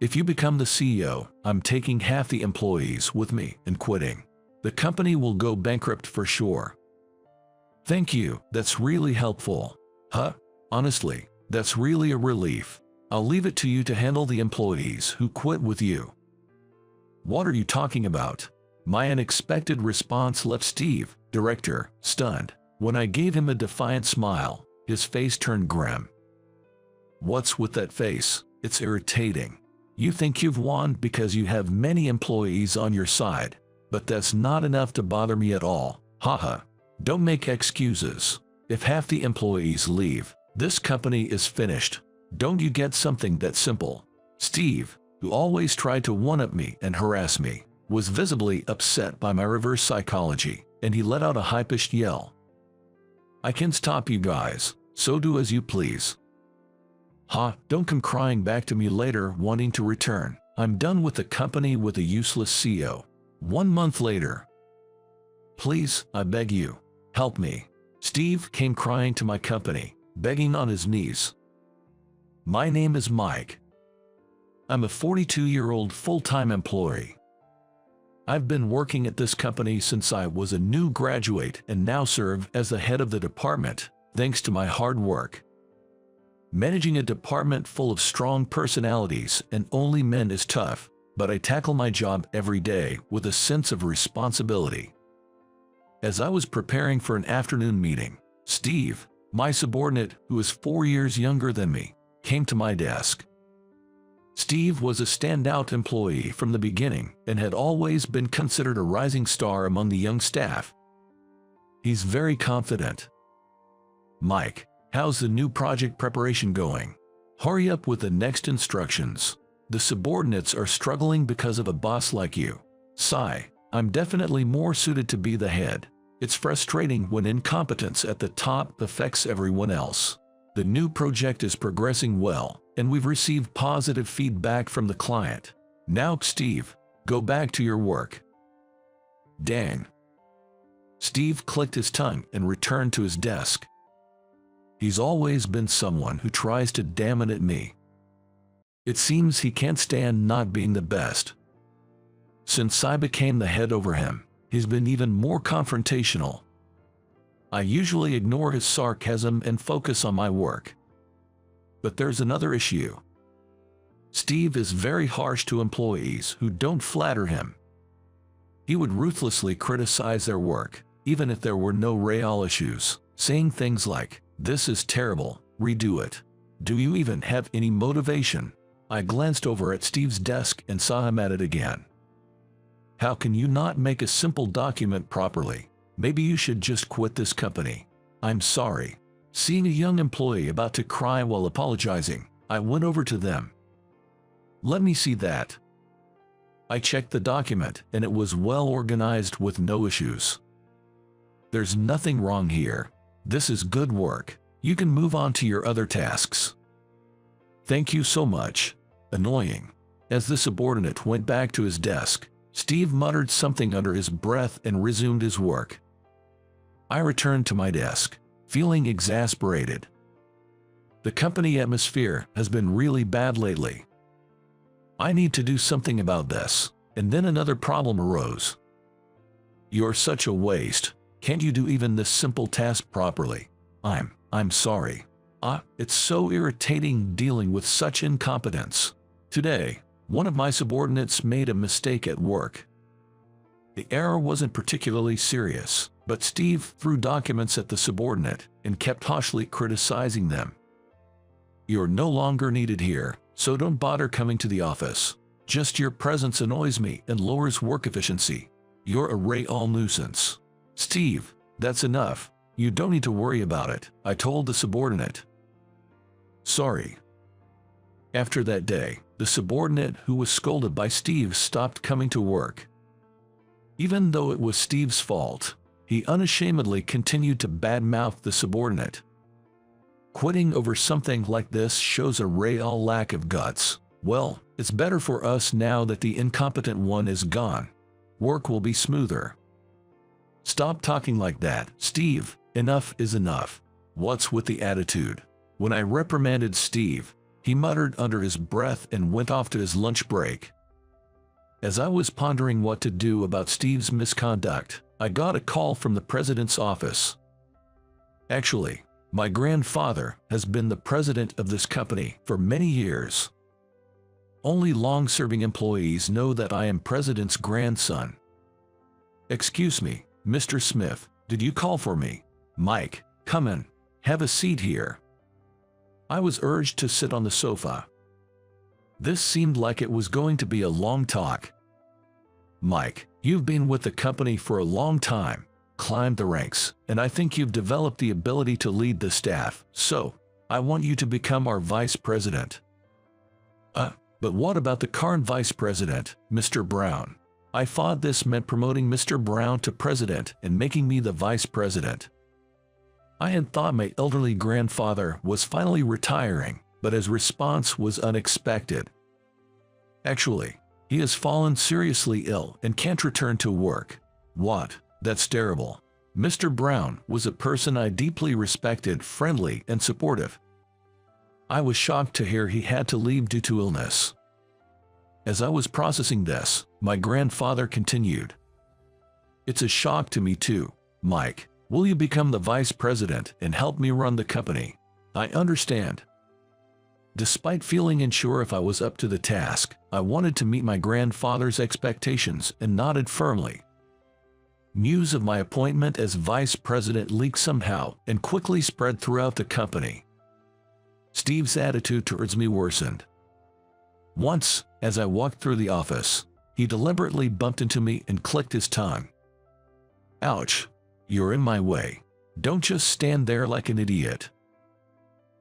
If you become the CEO, I'm taking half the employees with me and quitting. The company will go bankrupt for sure. Thank you, that's really helpful. Huh? Honestly, that's really a relief. I'll leave it to you to handle the employees who quit with you. What are you talking about? My unexpected response left Steve, director, stunned. When I gave him a defiant smile, his face turned grim. What's with that face? It's irritating. You think you've won because you have many employees on your side, but that's not enough to bother me at all. Haha. Don't make excuses. If half the employees leave, this company is finished. Don't you get something that simple? Steve, who always tried to one-up me and harass me, was visibly upset by my reverse psychology, and he let out a high-pitched yell. I can stop you guys, so do as you please. Ha, don't come crying back to me later wanting to return. I'm done with the company with a useless CEO. 1 month later. Please, I beg you, help me. Steve came crying to my company, begging on his knees. My name is Mike. I'm a 42-year-old full-time employee. I've been working at this company since I was a new graduate and now serve as the head of the department, thanks to my hard work. Managing a department full of strong personalities and only men is tough, but I tackle my job every day with a sense of responsibility. As I was preparing for an afternoon meeting, Steve, my subordinate who is 4 years younger than me, came to my desk. Steve was a standout employee from the beginning and had always been considered a rising star among the young staff. He's very confident. Mike, how's the new project preparation going? Hurry up with the next instructions. The subordinates are struggling because of a boss like you. Sigh, I'm definitely more suited to be the head. It's frustrating when incompetence at the top affects everyone else. The new project is progressing well, and we've received positive feedback from the client. Now, Steve, go back to your work. Dang. Steve clicked his tongue and returned to his desk. He's always been someone who tries to dominate me. It seems he can't stand not being the best. Since I became the head over him, he's been even more confrontational. I usually ignore his sarcasm and focus on my work. But there's another issue. Steve is very harsh to employees who don't flatter him. He would ruthlessly criticize their work, even if there were no real issues, saying things like, "This is terrible, redo it. Do you even have any motivation?" I glanced over at Steve's desk and saw him at it again. How can you not make a simple document properly? Maybe you should just quit this company. I'm sorry. Seeing a young employee about to cry while apologizing, I went over to them. Let me see that. I checked the document and it was well organized with no issues. There's nothing wrong here. This is good work. You can move on to your other tasks. Thank you so much. Annoying. As the subordinate went back to his desk, Steve muttered something under his breath and resumed his work. I returned to my desk, feeling exasperated. The company atmosphere has been really bad lately. I need to do something about this. And then another problem arose. You're such a waste. Can't you do even this simple task properly? I'm sorry. It's so irritating dealing with such incompetence. Today, one of my subordinates made a mistake at work. The error wasn't particularly serious, but Steve threw documents at the subordinate and kept harshly criticizing them. You're no longer needed here, so don't bother coming to the office. Just your presence annoys me and lowers work efficiency. You're a real nuisance. Steve, that's enough. You don't need to worry about it, I told the subordinate. Sorry. After that day, the subordinate who was scolded by Steve stopped coming to work. Even though it was Steve's fault, he unashamedly continued to badmouth the subordinate. Quitting over something like this shows a real lack of guts. Well, it's better for us now that the incompetent one is gone. Work will be smoother. Stop talking like that, Steve. Enough is enough. What's with the attitude? When I reprimanded Steve, he muttered under his breath and went off to his lunch break. As I was pondering what to do about Steve's misconduct, I got a call from the president's office. Actually, my grandfather has been the president of this company for many years. Only long-serving employees know that I am president's grandson. "Excuse me, Mr. Smith, did you call for me?" "Mike, come in. Have a seat here." I was urged to sit on the sofa. This seemed like it was going to be a long talk. "Mike, you've been with the company for a long time, climbed the ranks, and I think you've developed the ability to lead the staff, so I want you to become our vice president." But what about the current vice president, Mr. Brown?" I thought this meant promoting Mr. Brown to president and making me the vice president. I had thought my elderly grandfather was finally retiring, but his response was unexpected. "Actually, he has fallen seriously ill and can't return to work." "What? That's terrible." Mr. Brown was a person I deeply respected, friendly and supportive. I was shocked to hear he had to leave due to illness. As I was processing this, my grandfather continued, "It's a shock to me too, Mike. Will you become the vice president and help me run the company?" "I understand." Despite feeling unsure if I was up to the task, I wanted to meet my grandfather's expectations and nodded firmly. News of my appointment as vice president leaked somehow and quickly spread throughout the company. Steve's attitude towards me worsened. Once, as I walked through the office, he deliberately bumped into me and clicked his tongue. "Ouch, you're in my way. Don't just stand there like an idiot."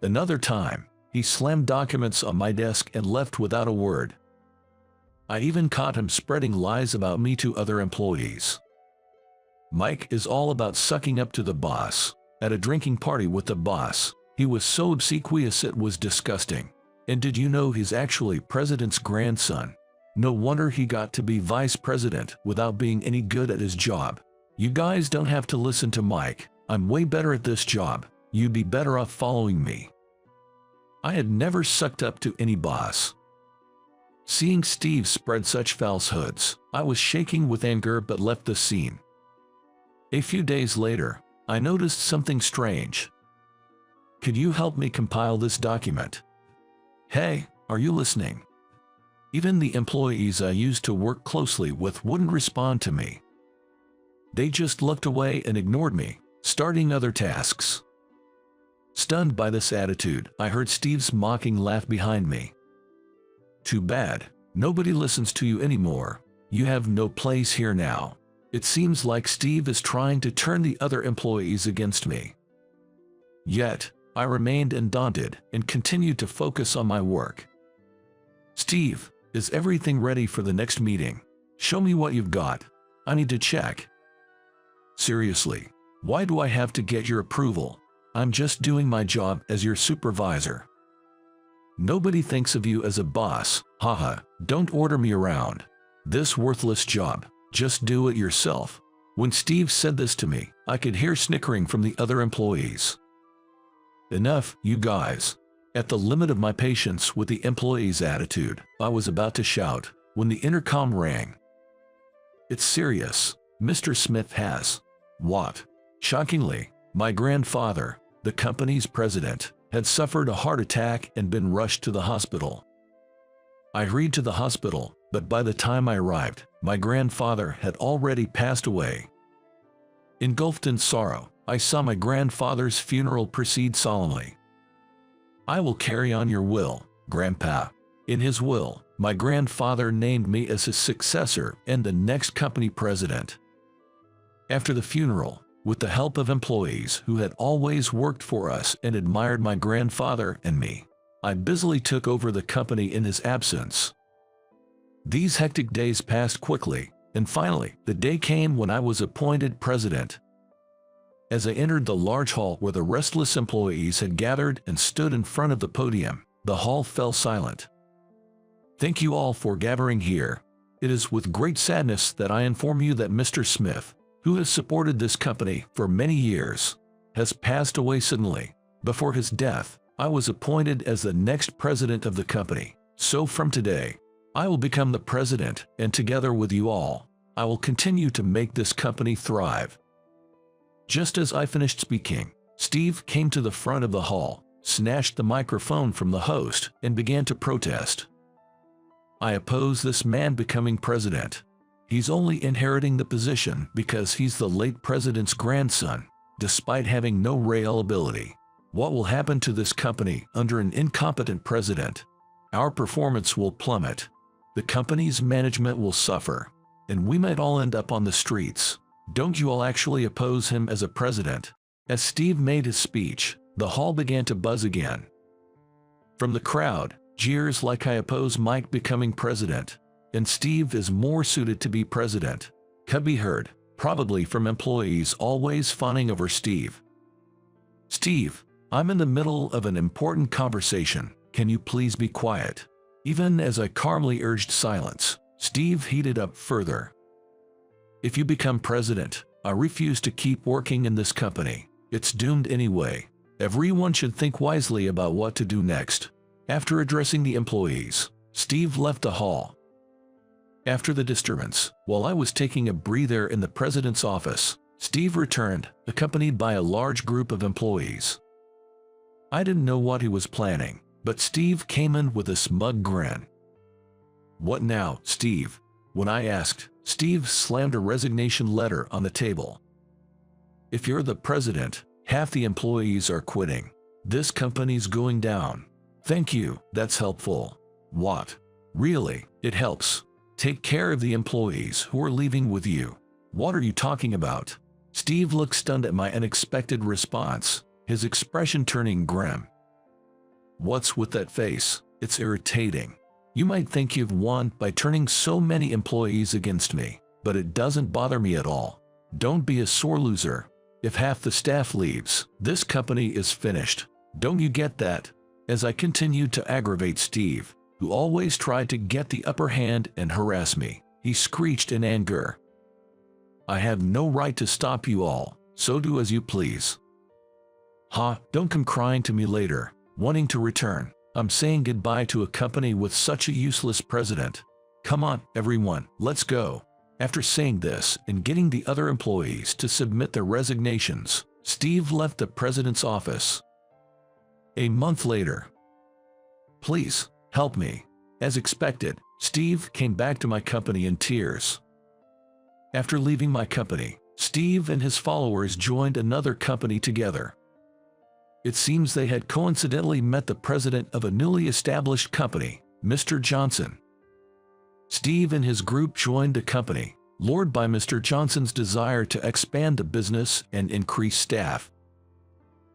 Another time, he slammed documents on my desk and left without a word. I even caught him spreading lies about me to other employees. Mike is all about sucking up to the boss. At a drinking party with the boss, he was so obsequious it was disgusting. And did you know he's actually president's grandson? No wonder he got to be vice president without being any good at his job. You guys don't have to listen to Mike. I'm way better at this job. You'd be better off following me. I had never sucked up to any boss. Seeing Steve spread such falsehoods, I was shaking with anger but left the scene. A few days later, I noticed something strange. "Could you help me compile this document?" "Hey, are you listening?" Even the employees I used to work closely with wouldn't respond to me. They just looked away and ignored me, starting other tasks. Stunned by this attitude, I heard Steve's mocking laugh behind me. "Too bad. Nobody listens to you anymore. You have no place here now." It seems like Steve is trying to turn the other employees against me. Yet, I remained undaunted and continued to focus on my work. "Steve, is everything ready for the next meeting? Show me what you've got. I need to check." "Seriously, why do I have to get your approval? I'm just doing my job as your supervisor." "Nobody thinks of you as a boss, haha, don't order me around. This worthless job, just do it yourself." When Steve said this to me, I could hear snickering from the other employees. "Enough, you guys." At the limit of my patience with the employees' attitude, I was about to shout when the intercom rang. "It's serious. Mr. Smith has..." "What?" Shockingly, my grandfather, the company's president, had suffered a heart attack and been rushed to the hospital. I hurried to the hospital, but by the time I arrived, my grandfather had already passed away. Engulfed in sorrow, I saw my grandfather's funeral proceed solemnly. "I will carry on your will, Grandpa." In his will, my grandfather named me as his successor and the next company president. After the funeral, with the help of employees who had always worked for us and admired my grandfather and me, I busily took over the company in his absence. These hectic days passed quickly, and finally, the day came when I was appointed president. As I entered the large hall where the restless employees had gathered and stood in front of the podium, the hall fell silent. "Thank you all for gathering here. It is with great sadness that I inform you that Mr. Smith, who has supported this company for many years, has passed away suddenly. Before his death, I was appointed as the next president of the company. So from today, I will become the president, and together with you all, I will continue to make this company thrive." Just as I finished speaking, Steve came to the front of the hall, snatched the microphone from the host, and began to protest. "I oppose this man becoming president. He's only inheriting the position because he's the late president's grandson, despite having no real ability. What will happen to this company under an incompetent president? Our performance will plummet. The company's management will suffer, and we might all end up on the streets. Don't you all actually oppose him as a president?" As Steve made his speech, the hall began to buzz again. From the crowd, jeers like "I oppose Mike becoming president," and "Steve is more suited to be president," could be heard, probably from employees always fawning over Steve. "Steve, I'm in the middle of an important conversation. Can you please be quiet?" Even as I calmly urged silence, Steve heated up further. "If you become president, I refuse to keep working in this company. It's doomed anyway. Everyone should think wisely about what to do next." After addressing the employees, Steve left the hall. After the disturbance, while I was taking a breather in the president's office, Steve returned, accompanied by a large group of employees. I didn't know what he was planning, but Steve came in with a smug grin. "What now, Steve?" When I asked, Steve slammed a resignation letter on the table. "If you're the president, half the employees are quitting. This company's going down." "Thank you, that's helpful." "What? Really, it helps. Take care of the employees who are leaving with you." "What are you talking about?" Steve looked stunned at my unexpected response, his expression turning grim. "What's with that face? It's irritating. You might think you've won by turning so many employees against me, but it doesn't bother me at all. Don't be a sore loser. If half the staff leaves, this company is finished. Don't you get that?" As I continued to aggravate Steve, who always tried to get the upper hand and harass me, he screeched in anger. "I have no right to stop you all, so do as you please." Don't come crying to me later, wanting to return. I'm saying goodbye to a company with such a useless president. Come on, everyone, let's go. After saying this and getting the other employees to submit their resignations, Steve left the president's office. A month later. "Please, help me." As expected, Steve came back to my company in tears. After leaving my company, Steve and his followers joined another company together. It seems they had coincidentally met the president of a newly established company, Mr. Johnson. Steve and his group joined the company, lured by Mr. Johnson's desire to expand the business and increase staff.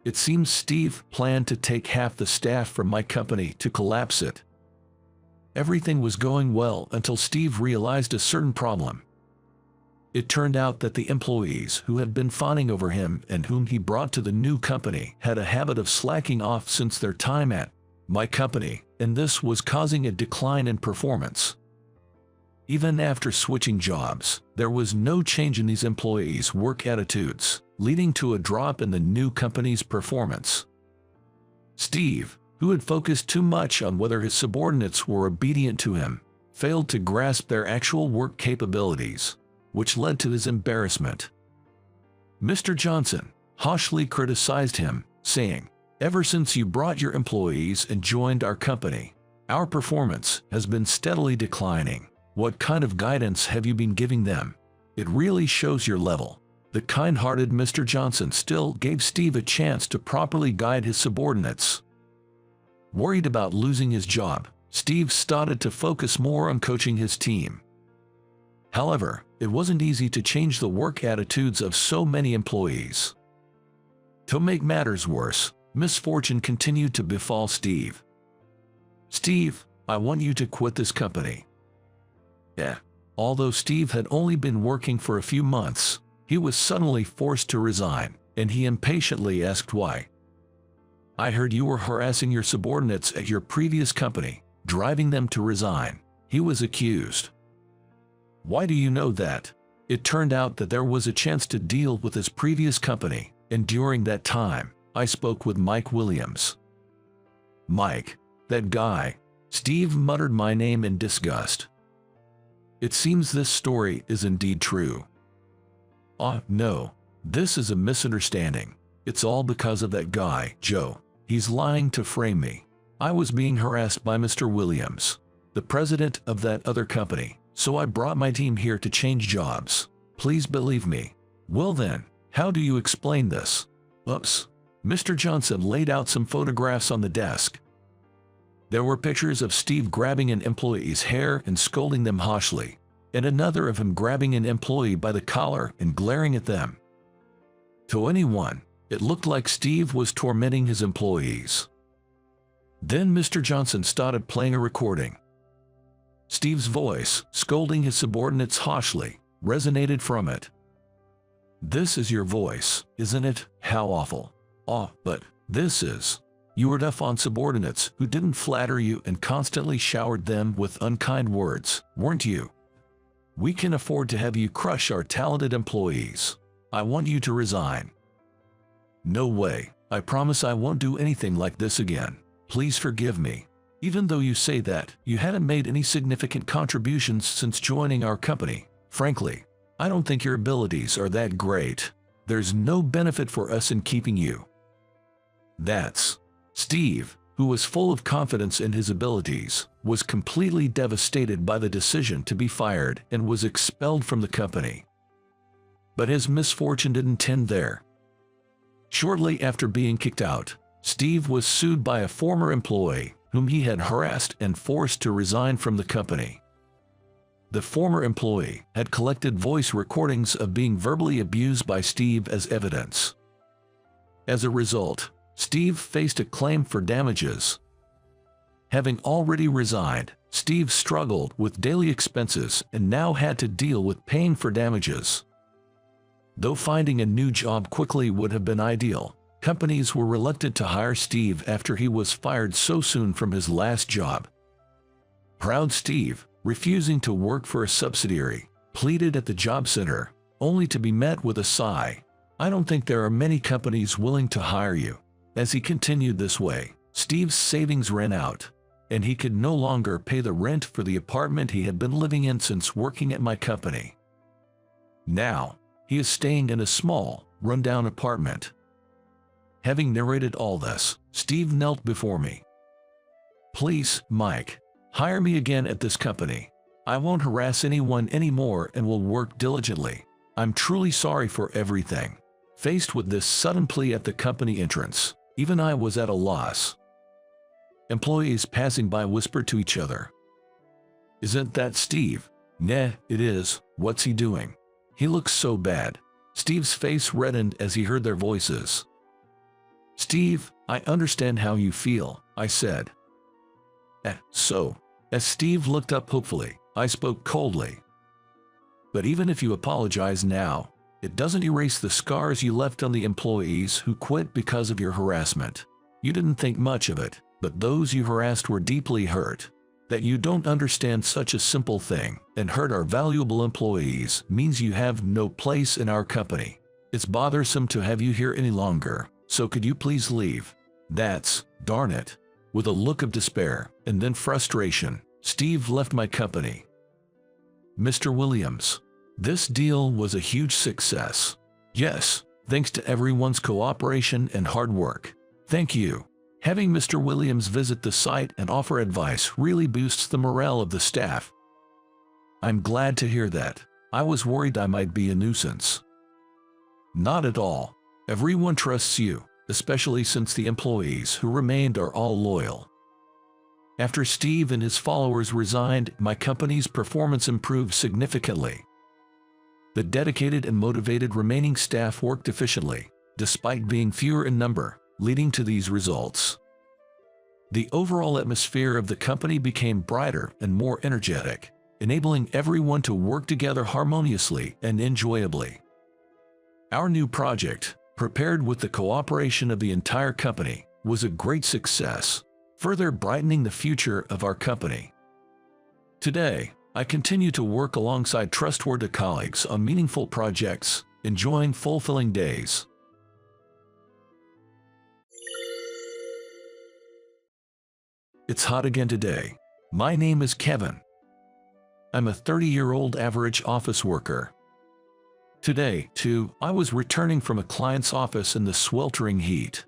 It seems Steve planned to take half the staff from my company to collapse it. Everything was going well until Steve realized a certain problem. It turned out that the employees who had been fawning over him and whom he brought to the new company had a habit of slacking off since their time at my company, and this was causing a decline in performance. Even after switching jobs, there was no change in these employees' work attitudes, leading to a drop in the new company's performance. Steve, who had focused too much on whether his subordinates were obedient to him, failed to grasp their actual work capabilities, which led to his embarrassment. Mr. Johnson harshly criticized him, saying, "Ever since you brought your employees and joined our company, our performance has been steadily declining. What kind of guidance have you been giving them? It really shows your level." The kind-hearted Mr. Johnson still gave Steve a chance to properly guide his subordinates. Worried about losing his job, Steve started to focus more on coaching his team. However, it wasn't easy to change the work attitudes of so many employees. To make matters worse, misfortune continued to befall Steve. "Steve, I want you to quit this company." Although Steve had only been working for a few months, he was suddenly forced to resign, and he impatiently asked why. "I heard you were harassing your subordinates at your previous company, driving them to resign," he was accused. "Why do you know that?" It turned out that there was a chance to deal with his previous company, and during that time, I spoke with Mike Williams. Mike, that guy. Steve muttered my name in disgust. It seems this story is indeed true. No, this is a misunderstanding. It's all because of that guy, Joe. He's lying to frame me. I was being harassed by Mr. Williams, the president of that other company, so I brought my team here to change jobs. Please believe me. Well then, how do you explain this? Oops. Mr. Johnson laid out some photographs on the desk. There were pictures of Steve grabbing an employee's hair and scolding them harshly, and another of him grabbing an employee by the collar and glaring at them. To anyone, it looked like Steve was tormenting his employees. Then Mr. Johnson started playing a recording. Steve's voice, scolding his subordinates harshly, resonated from it. This is your voice, isn't it? How awful. But this is. You were tough on subordinates who didn't flatter you and constantly showered them with unkind words, weren't you? We can afford to have you crush our talented employees. I want you to resign. No way. I promise I won't do anything like this again. Please forgive me. Even though you say that, you haven't made any significant contributions since joining our company. Frankly, I don't think your abilities are that great. There's no benefit for us in keeping you. That's. Steve, who was full of confidence in his abilities, was completely devastated by the decision to be fired and was expelled from the company. But his misfortune didn't end there. Shortly after being kicked out, Steve was sued by a former employee whom he had harassed and forced to resign from the company. The former employee had collected voice recordings of being verbally abused by Steve as evidence. As a result, Steve faced a claim for damages. Having already resigned, Steve struggled with daily expenses and now had to deal with paying for damages. Though finding a new job quickly would have been ideal, companies were reluctant to hire Steve after he was fired so soon from his last job. Proud Steve, refusing to work for a subsidiary, pleaded at the job center, only to be met with a sigh. I don't think there are many companies willing to hire you. As he continued this way, Steve's savings ran out, and he could no longer pay the rent for the apartment he had been living in since working at my company. Now, he is staying in a small, run-down apartment. Having narrated all this, Steve knelt before me. Please, Mike, hire me again at this company. I won't harass anyone anymore and will work diligently. I'm truly sorry for everything. Faced with this sudden plea at the company entrance, even I was at a loss. Employees passing by whispered to each other. Isn't that Steve? Nah, it is. What's he doing? He looks so bad. Steve's face reddened as he heard their voices. Steve, I understand how you feel, I said. So, as Steve looked up hopefully, I spoke coldly. But even if you apologize now, it doesn't erase the scars you left on the employees who quit because of your harassment. You didn't think much of it, but those you harassed were deeply hurt. That you don't understand such a simple thing and hurt our valuable employees means you have no place in our company. It's bothersome to have you here any longer, so could you please leave? That's, darn it. With a look of despair and then frustration, Steve left my company. Mr. Williams. This deal was a huge success. Yes, thanks to everyone's cooperation and hard work. Thank you. Having Mr. Williams visit the site and offer advice really boosts the morale of the staff. I'm glad to hear that. I was worried I might be a nuisance. Not at all. Everyone trusts you, especially since the employees who remained are all loyal. After Steve and his followers resigned, my company's performance improved significantly. The dedicated and motivated remaining staff worked efficiently, despite being fewer in number, leading to these results. The overall atmosphere of the company became brighter and more energetic, enabling everyone to work together harmoniously and enjoyably. Our new project, prepared with the cooperation of the entire company, was a great success, further brightening the future of our company. Today, I continue to work alongside trustworthy colleagues on meaningful projects, enjoying fulfilling days. It's hot again today. My name is Kevin. I'm a 30-year-old average office worker. Today, too, I was returning from a client's office in the sweltering heat.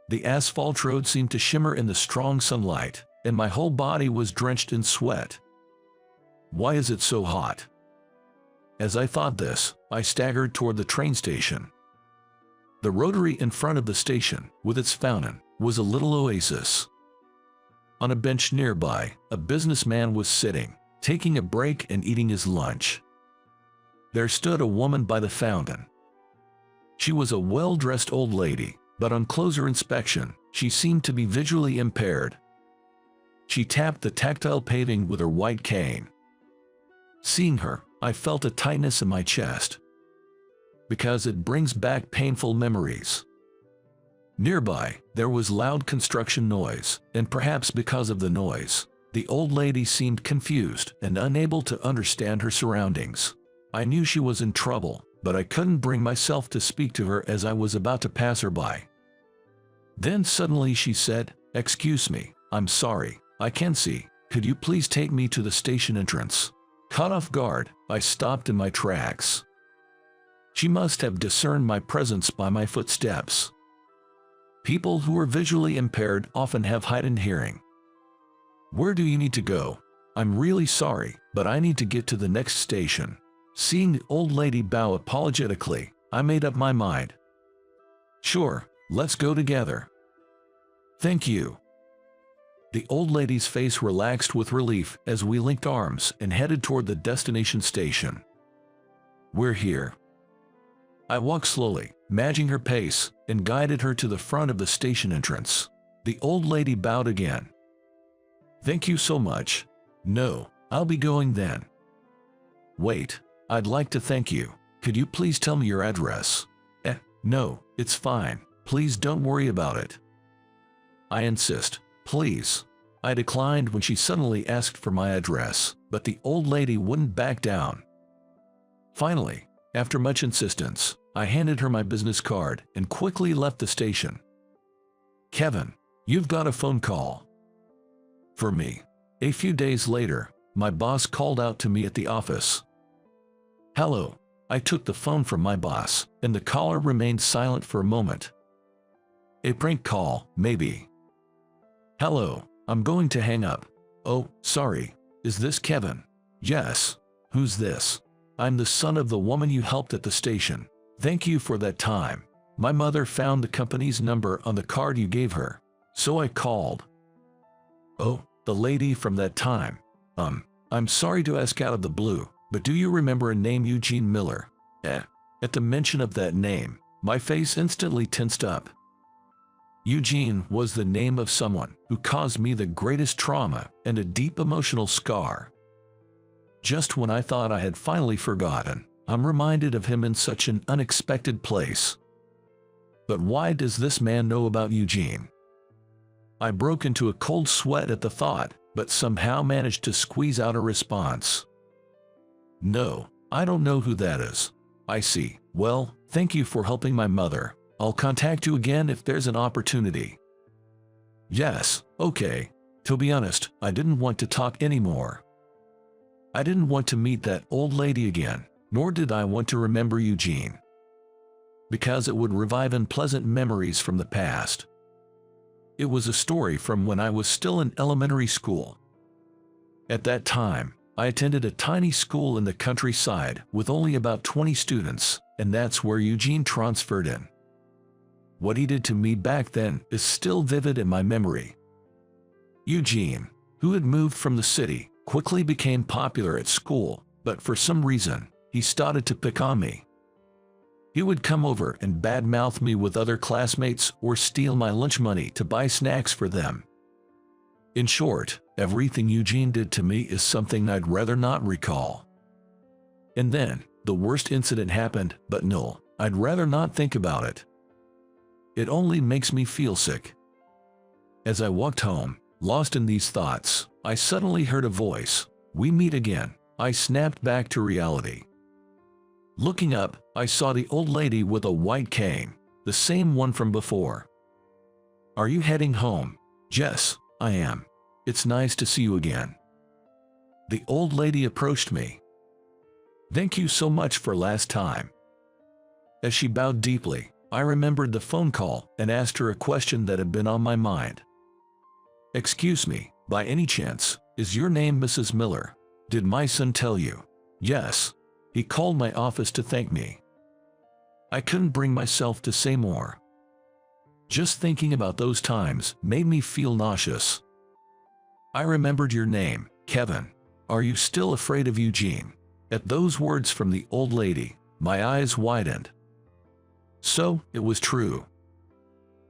The asphalt road seemed to shimmer in the strong sunlight, and my whole body was drenched in sweat. Why is it so hot? As I thought this, I staggered toward the train station. The rotary in front of the station, with its fountain, was a little oasis. On a bench nearby, a businessman was sitting, taking a break and eating his lunch. There stood a woman by the fountain. She was a well-dressed old lady, but on closer inspection, she seemed to be visually impaired. She tapped the tactile paving with her white cane. Seeing her, I felt a tightness in my chest, because it brings back painful memories. Nearby, there was loud construction noise, and perhaps because of the noise, the old lady seemed confused and unable to understand her surroundings. I knew she was in trouble, but I couldn't bring myself to speak to her as I was about to pass her by. Then suddenly she said, "Excuse me, I'm sorry, I can't see. Could you please take me to the station entrance?" Caught off guard, I stopped in my tracks. She must have discerned my presence by my footsteps. People who are visually impaired often have heightened hearing. "Where do you need to go?" "I'm really sorry, but I need to get to the next station." Seeing the old lady bow apologetically, I made up my mind. "Sure, let's go together." "Thank you." The old lady's face relaxed with relief as we linked arms and headed toward the destination station. "We're here." I walked slowly, matching her pace, and guided her to the front of the station entrance. The old lady bowed again. "Thank you so much." "No, I'll be going then." "Wait, I'd like to thank you. Could you please tell me your address?" No, it's fine. Please don't worry about it." "I insist. Please." I declined when she suddenly asked for my address, but the old lady wouldn't back down. Finally, after much insistence, I handed her my business card and quickly left the station. "Kevin, you've got a phone call." For me. A few days later, my boss called out to me at the office. "Hello." I took the phone from my boss, and the caller remained silent for a moment. "A prank call, maybe." "Hello, I'm going to hang up." "Oh, sorry. Is this Kevin?" "Yes. Who's this?" "I'm the son of the woman you helped at the station. Thank you for that time. My mother found the company's number on the card you gave her, so I called." "Oh, the lady from that time. I'm sorry to ask out of the blue, but do you remember a name Eugene Miller?" At the mention of that name, my face instantly tensed up. Eugene was the name of someone who caused me the greatest trauma and a deep emotional scar. Just when I thought I had finally forgotten, I'm reminded of him in such an unexpected place. But why does this man know about Eugene? I broke into a cold sweat at the thought, but somehow managed to squeeze out a response. "No, I don't know who that is." "I see. Well, thank you for helping my mother. I'll contact you again if there's an opportunity." "Yes, okay." To be honest, I didn't want to talk anymore. I didn't want to meet that old lady again, nor did I want to remember Eugene, because it would revive unpleasant memories from the past. It was a story from when I was still in elementary school. At that time, I attended a tiny school in the countryside with only about 20 students, and that's where Eugene transferred in. What he did to me back then is still vivid in my memory. Eugene, who had moved from the city, quickly became popular at school, but for some reason, he started to pick on me. He would come over and badmouth me with other classmates or steal my lunch money to buy snacks for them. In short, everything Eugene did to me is something I'd rather not recall. And then, the worst incident happened, but no, I'd rather not think about it. It only makes me feel sick. As I walked home, lost in these thoughts, I suddenly heard a voice. "We meet again." I snapped back to reality. Looking up, I saw the old lady with a white cane, the same one from before. "Are you heading home?" "Yes, I am. It's nice to see you again. The old lady approached me. Thank you so much for last time. As she bowed deeply, I remembered the phone call and asked her a question that had been on my mind. Excuse me, by any chance, is your name Mrs. Miller? Did my son tell you? Yes. He called my office to thank me. I couldn't bring myself to say more. Just thinking about those times made me feel nauseous. I remembered your name, Kevin. Are you still afraid of Eugene? At those words from the old lady, my eyes widened. So, it was true.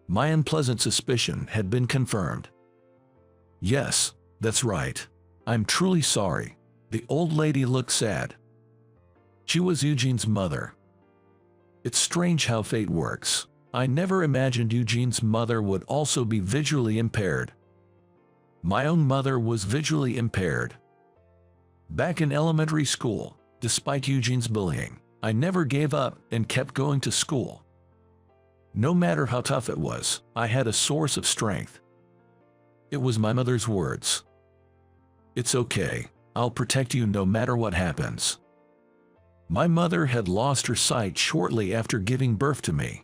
My unpleasant suspicion had been confirmed. Yes, that's right. I'm truly sorry. The old lady looked sad. She was Eugene's mother. It's strange how fate works. I never imagined Eugene's mother would also be visually impaired. My own mother was visually impaired. Back in elementary school, despite Eugene's bullying, I never gave up and kept going to school. No matter how tough it was, I had a source of strength. It was my mother's words. It's okay, I'll protect you no matter what happens. My mother had lost her sight shortly after giving birth to me.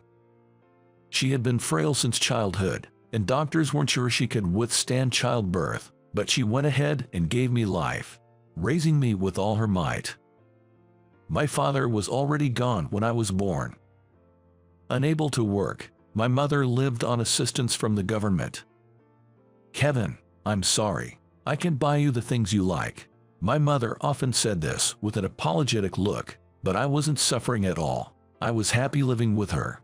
She had been frail since childhood, and doctors weren't sure she could withstand childbirth, but she went ahead and gave me life, raising me with all her might. My father was already gone when I was born. Unable to work, my mother lived on assistance from the government. Kevin, I'm sorry. I can buy you the things you like. My mother often said this with an apologetic look, but I wasn't suffering at all. I was happy living with her.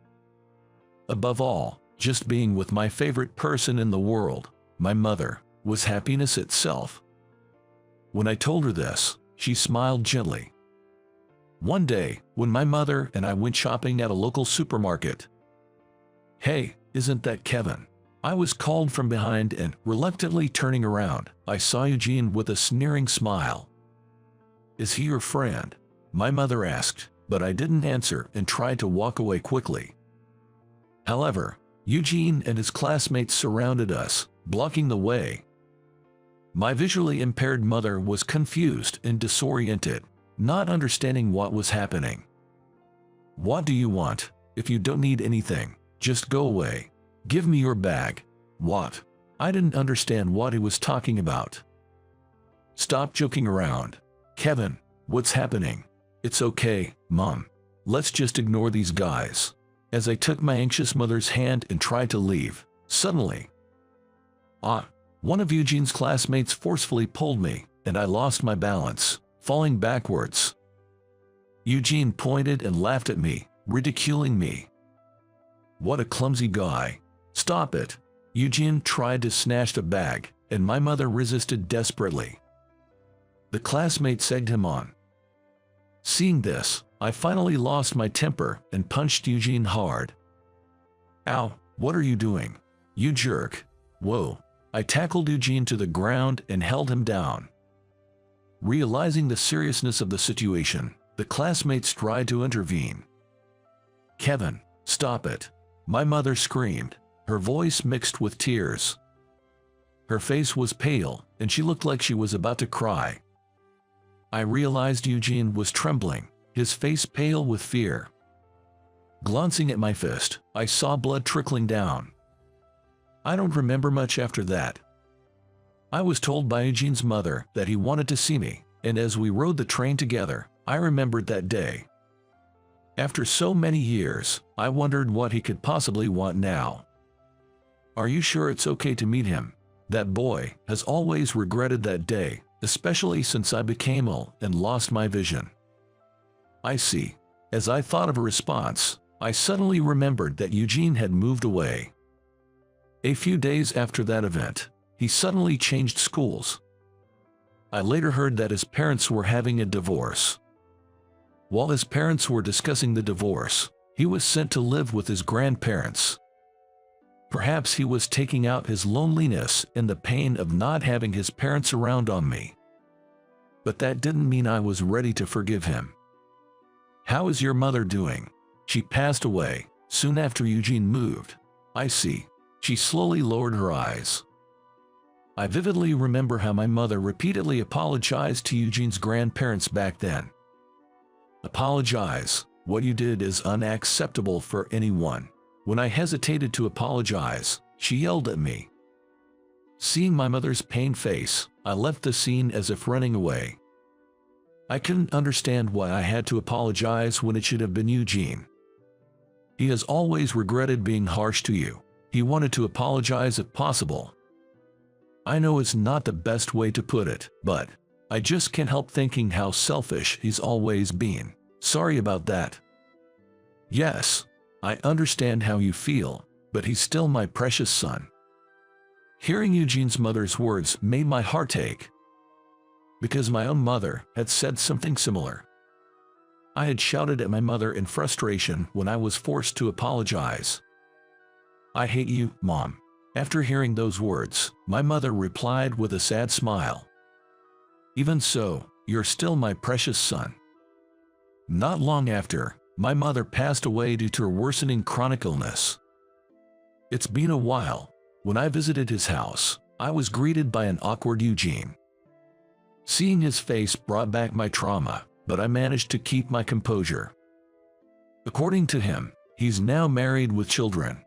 Above all, just being with my favorite person in the world, my mother, was happiness itself. When I told her this, she smiled gently. One day, when my mother and I went shopping at a local supermarket. Hey, isn't that Kevin? I was called from behind and, reluctantly turning around, I saw Eugene with a sneering smile. Is he your friend? My mother asked, but I didn't answer and tried to walk away quickly. However, Eugene and his classmates surrounded us, blocking the way. My visually impaired mother was confused and disoriented, not understanding what was happening. What do you want? If you don't need anything, just go away. Give me your bag. What? I didn't understand what he was talking about. Stop joking around. Kevin, what's happening? It's okay, Mom. Let's just ignore these guys. As I took my anxious mother's hand and tried to leave, suddenly, one of Eugene's classmates forcefully pulled me, and I lost my balance, falling backwards. Eugene pointed and laughed at me, ridiculing me. What a clumsy guy. Stop it. Eugene tried to snatch the bag, and my mother resisted desperately. The classmate egged him on. Seeing this, I finally lost my temper and punched Eugene hard. Ow, what are you doing? You jerk. Whoa. I tackled Eugene to the ground and held him down. Realizing the seriousness of the situation, the classmates tried to intervene. Kevin, stop it. My mother screamed, her voice mixed with tears. Her face was pale, and she looked like she was about to cry. I realized Eugene was trembling, his face pale with fear. Glancing at my fist, I saw blood trickling down. I don't remember much after that. I was told by Eugene's mother that he wanted to see me, and as we rode the train together, I remembered that day. After so many years, I wondered what he could possibly want now. Are you sure it's okay to meet him? That boy has always regretted that day, especially since I became ill and lost my vision. I see. As I thought of a response, I suddenly remembered that Eugene had moved away. A few days after that event, he suddenly changed schools. I later heard that his parents were having a divorce. While his parents were discussing the divorce, he was sent to live with his grandparents. Perhaps he was taking out his loneliness and the pain of not having his parents around on me. But that didn't mean I was ready to forgive him. How is your mother doing? She passed away soon after Eugene moved. I see. She slowly lowered her eyes. I vividly remember how my mother repeatedly apologized to Eugene's grandparents back then. Apologize. What you did is unacceptable for anyone. When I hesitated to apologize, she yelled at me. Seeing my mother's pained face, I left the scene as if running away. I couldn't understand why I had to apologize when it should have been Eugene. He has always regretted being harsh to you. He wanted to apologize if possible. I know it's not the best way to put it, but I just can't help thinking how selfish he's always been. Sorry about that. Yes, I understand how you feel, but he's still my precious son. Hearing Eugene's mother's words made my heart ache, because my own mother had said something similar. I had shouted at my mother in frustration when I was forced to apologize. I hate you, Mom. After hearing those words, my mother replied with a sad smile. Even so, you're still my precious son. Not long after, my mother passed away due to her worsening chronic illness. It's been a while. When I visited his house, I was greeted by an awkward Eugene. Seeing his face brought back my trauma, but I managed to keep my composure. According to him, he's now married with children.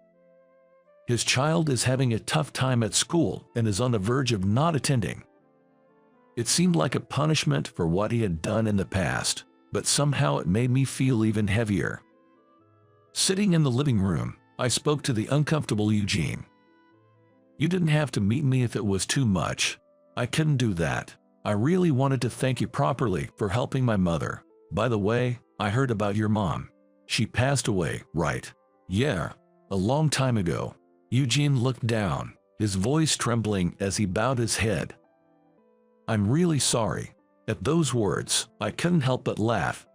His child is having a tough time at school and is on the verge of not attending. It seemed like a punishment for what he had done in the past, but somehow it made me feel even heavier. Sitting in the living room, I spoke to the uncomfortable Eugene. You didn't have to meet me if it was too much. I couldn't do that. I really wanted to thank you properly for helping my mother. By the way, I heard about your mom. She passed away, right? Yeah, a long time ago. Eugene looked down, his voice trembling as he bowed his head. I'm really sorry. At those words, I couldn't help but laugh.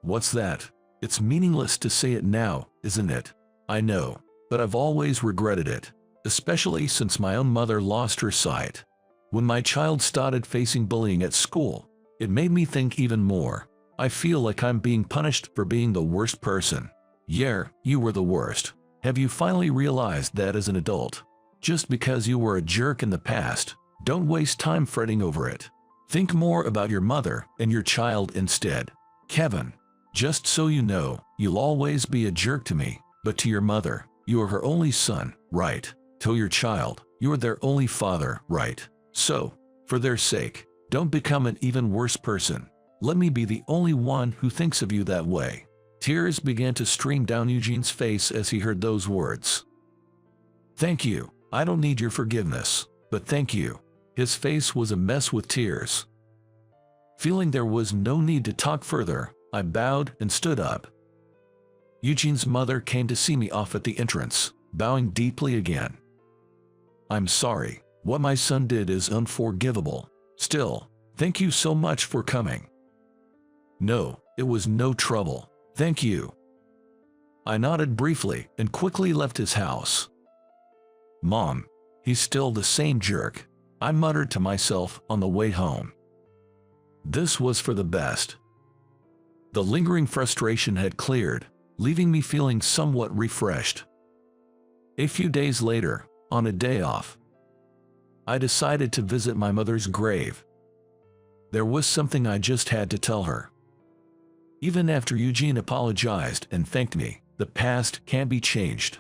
What's that? It's meaningless to say it now, isn't it? I know, but I've always regretted it, especially since my own mother lost her sight. When my child started facing bullying at school, it made me think even more. I feel like I'm being punished for being the worst person. Yeah, you were the worst. Have you finally realized that as an adult? Just because you were a jerk in the past, don't waste time fretting over it. Think more about your mother and your child instead. Kevin, just so you know, you'll always be a jerk to me, but to your mother, you are her only son, right? To your child, you are their only father, right? So, for their sake, don't become an even worse person. Let me be the only one who thinks of you that way. Tears began to stream down Eugene's face as he heard those words. Thank you. I don't need your forgiveness, but thank you. His face was a mess with tears. Feeling there was no need to talk further, I bowed and stood up. Eugene's mother came to see me off at the entrance, bowing deeply again. I'm sorry. What my son did is unforgivable. Still, thank you so much for coming. No, it was no trouble. Thank you. I nodded briefly and quickly left his house. Mom, he's still the same jerk, I muttered to myself on the way home. This was for the best. The lingering frustration had cleared, leaving me feeling somewhat refreshed. A few days later, on a day off, I decided to visit my mother's grave. There was something I just had to tell her. Even after Eugene apologized and thanked me, the past can't be changed.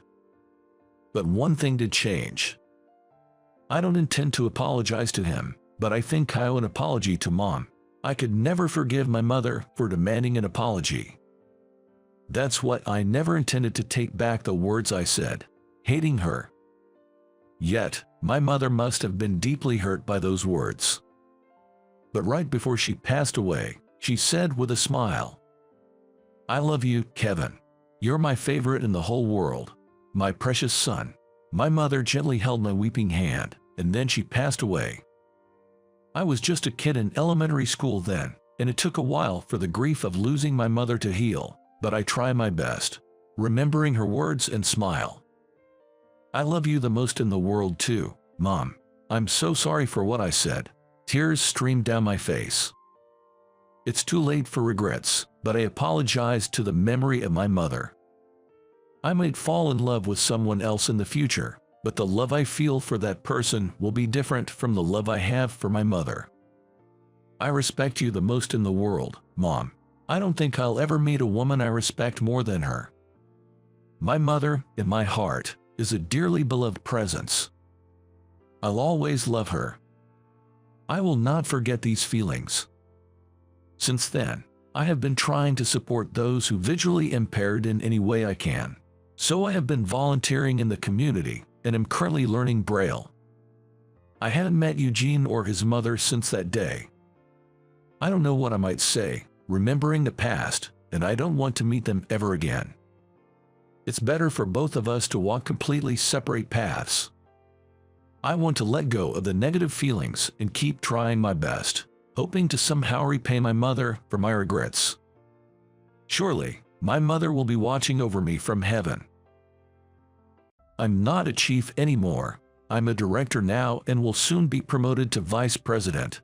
But one thing did change. I don't intend to apologize to him, but I think I owe an apology to Mom. I could never forgive my mother for demanding an apology. That's what I never intended to take back the words I said, hating her. Yet, my mother must have been deeply hurt by those words. But right before she passed away, she said with a smile, I love you, Kevin. You're my favorite in the whole world. My precious son. My mother gently held my weeping hand, and then she passed away. I was just a kid in elementary school then, and it took a while for the grief of losing my mother to heal, but I try my best, remembering her words and smile. I love you the most in the world too, Mom. I'm so sorry for what I said. Tears streamed down my face. It's too late for regrets, but I apologize to the memory of my mother. I might fall in love with someone else in the future, but the love I feel for that person will be different from the love I have for my mother. I respect you the most in the world, Mom. I don't think I'll ever meet a woman I respect more than her. My mother, in my heart, is a dearly beloved presence. I'll always love her. I will not forget these feelings. Since then, I have been trying to support those who visually impaired in any way I can. So I have been volunteering in the community and am currently learning Braille. I hadn't met Eugene or his mother since that day. I don't know what I might say, remembering the past, and I don't want to meet them ever again. It's better for both of us to walk completely separate paths. I want to let go of the negative feelings and keep trying my best, hoping to somehow repay my mother for my regrets. Surely, my mother will be watching over me from heaven. I'm not a chief anymore. I'm a director now and will soon be promoted to vice president.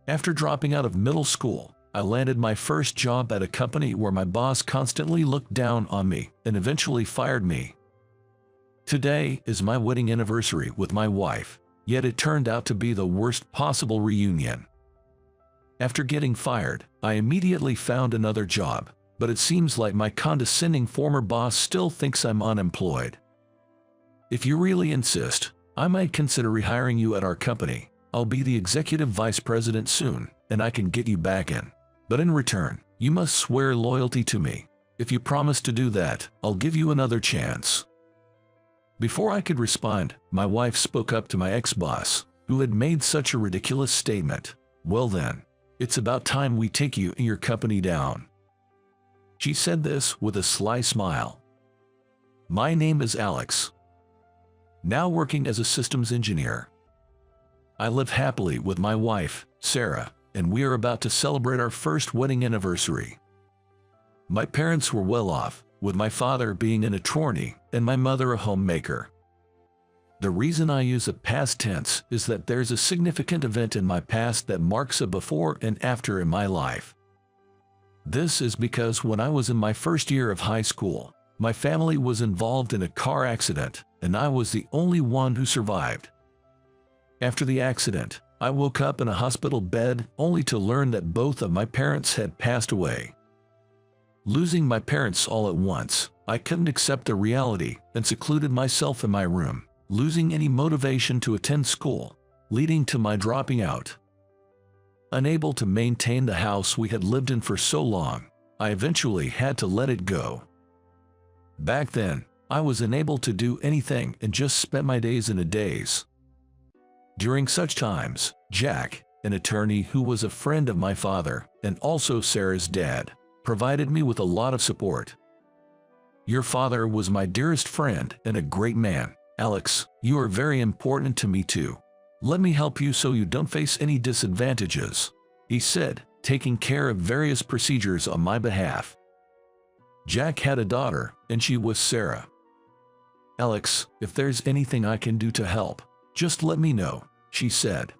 After dropping out of middle school, I landed my first job at a company where my boss constantly looked down on me and eventually fired me. Today is my wedding anniversary with my wife, yet it turned out to be the worst possible reunion. After getting fired, I immediately found another job, but it seems like my condescending former boss still thinks I'm unemployed. If you really insist, I might consider rehiring you at our company. I'll be the executive vice president soon, and I can get you back in. But in return, you must swear loyalty to me. If you promise to do that, I'll give you another chance. Before I could respond, my wife spoke up to my ex-boss, who had made such a ridiculous statement. Well then, it's about time we take you and your company down. She said this with a sly smile. My name is Alex. Now working as a systems engineer. I live happily with my wife, Sarah, and we are about to celebrate our first wedding anniversary. My parents were well off, with my father being an attorney and my mother a homemaker. The reason I use a past tense is that there's a significant event in my past that marks a before and after in my life. This is because when I was in my first year of high school, my family was involved in a car accident, and I was the only one who survived. After the accident, I woke up in a hospital bed only to learn that both of my parents had passed away. Losing my parents all at once, I couldn't accept the reality and secluded myself in my room, losing any motivation to attend school, leading to my dropping out. Unable to maintain the house we had lived in for so long, I eventually had to let it go. Back then, I was unable to do anything and just spent my days in a daze. During such times, Jack, an attorney who was a friend of my father and also Sarah's dad, provided me with a lot of support. Your father was my dearest friend and a great man. Alex, you are very important to me too. Let me help you so you don't face any disadvantages, he said, taking care of various procedures on my behalf. Jack had a daughter, and she was Sarah. Alex, if there's anything I can do to help, just let me know, she said.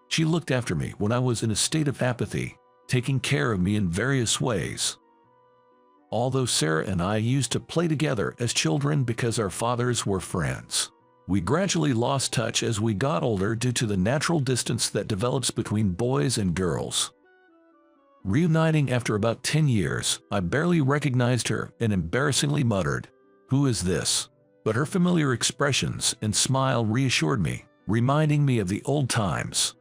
She looked after me when I was in a state of apathy, taking care of me in various ways. Although Sarah and I used to play together as children because our fathers were friends, we gradually lost touch as we got older due to the natural distance that develops between boys and girls. Reuniting after about 10 years, I barely recognized her and embarrassingly muttered, "Who is this?" But her familiar expressions and smile reassured me, reminding me of the old times.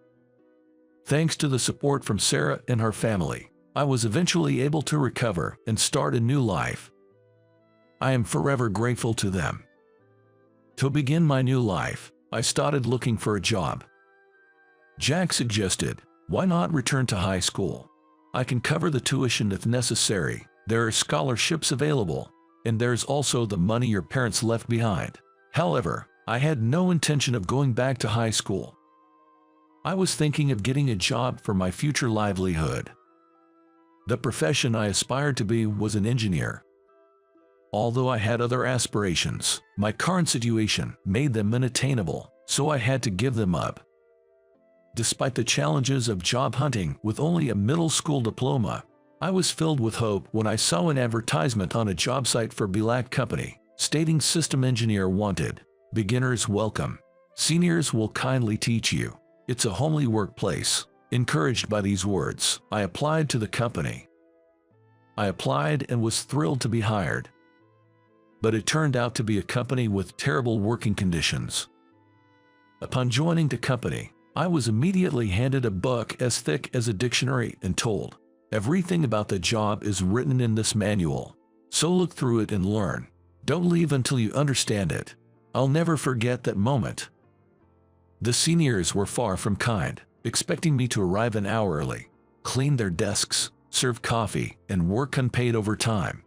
Thanks to the support from Sarah and her family, I was eventually able to recover and start a new life. I am forever grateful to them. To begin my new life, I started looking for a job. Jack suggested, why not return to high school? I can cover the tuition if necessary, there are scholarships available, and there's also the money your parents left behind. However, I had no intention of going back to high school. I was thinking of getting a job for my future livelihood. The profession I aspired to be was an engineer. Although I had other aspirations, my current situation made them unattainable, so I had to give them up. Despite the challenges of job hunting with only a middle school diploma, I was filled with hope when I saw an advertisement on a job site for Black company, stating system engineer wanted. Beginners welcome. Seniors will kindly teach you. It's a homely workplace. Encouraged by these words, I applied to the company. I applied and was thrilled to be hired. But it turned out to be a company with terrible working conditions. Upon joining the company, I was immediately handed a book as thick as a dictionary and told, everything about the job is written in this manual, so look through it and learn. Don't leave until you understand it. I'll never forget that moment. The seniors were far from kind, expecting me to arrive an hour early, clean their desks, serve coffee, and work unpaid overtime.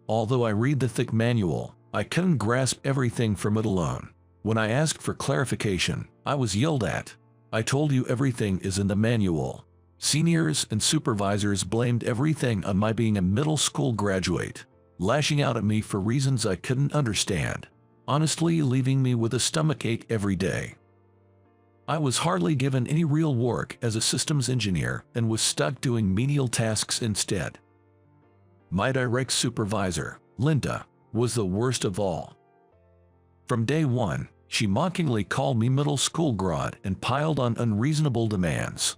Although I read the thick manual, I couldn't grasp everything from it alone. When I asked for clarification, I was yelled at. I told you everything is in the manual. Seniors and supervisors blamed everything on my being a middle school graduate, lashing out at me for reasons I couldn't understand, honestly leaving me with a stomachache every day. I was hardly given any real work as a systems engineer and was stuck doing menial tasks instead. My direct supervisor, Linda, was the worst of all. From day one, she mockingly called me middle school grad and piled on unreasonable demands.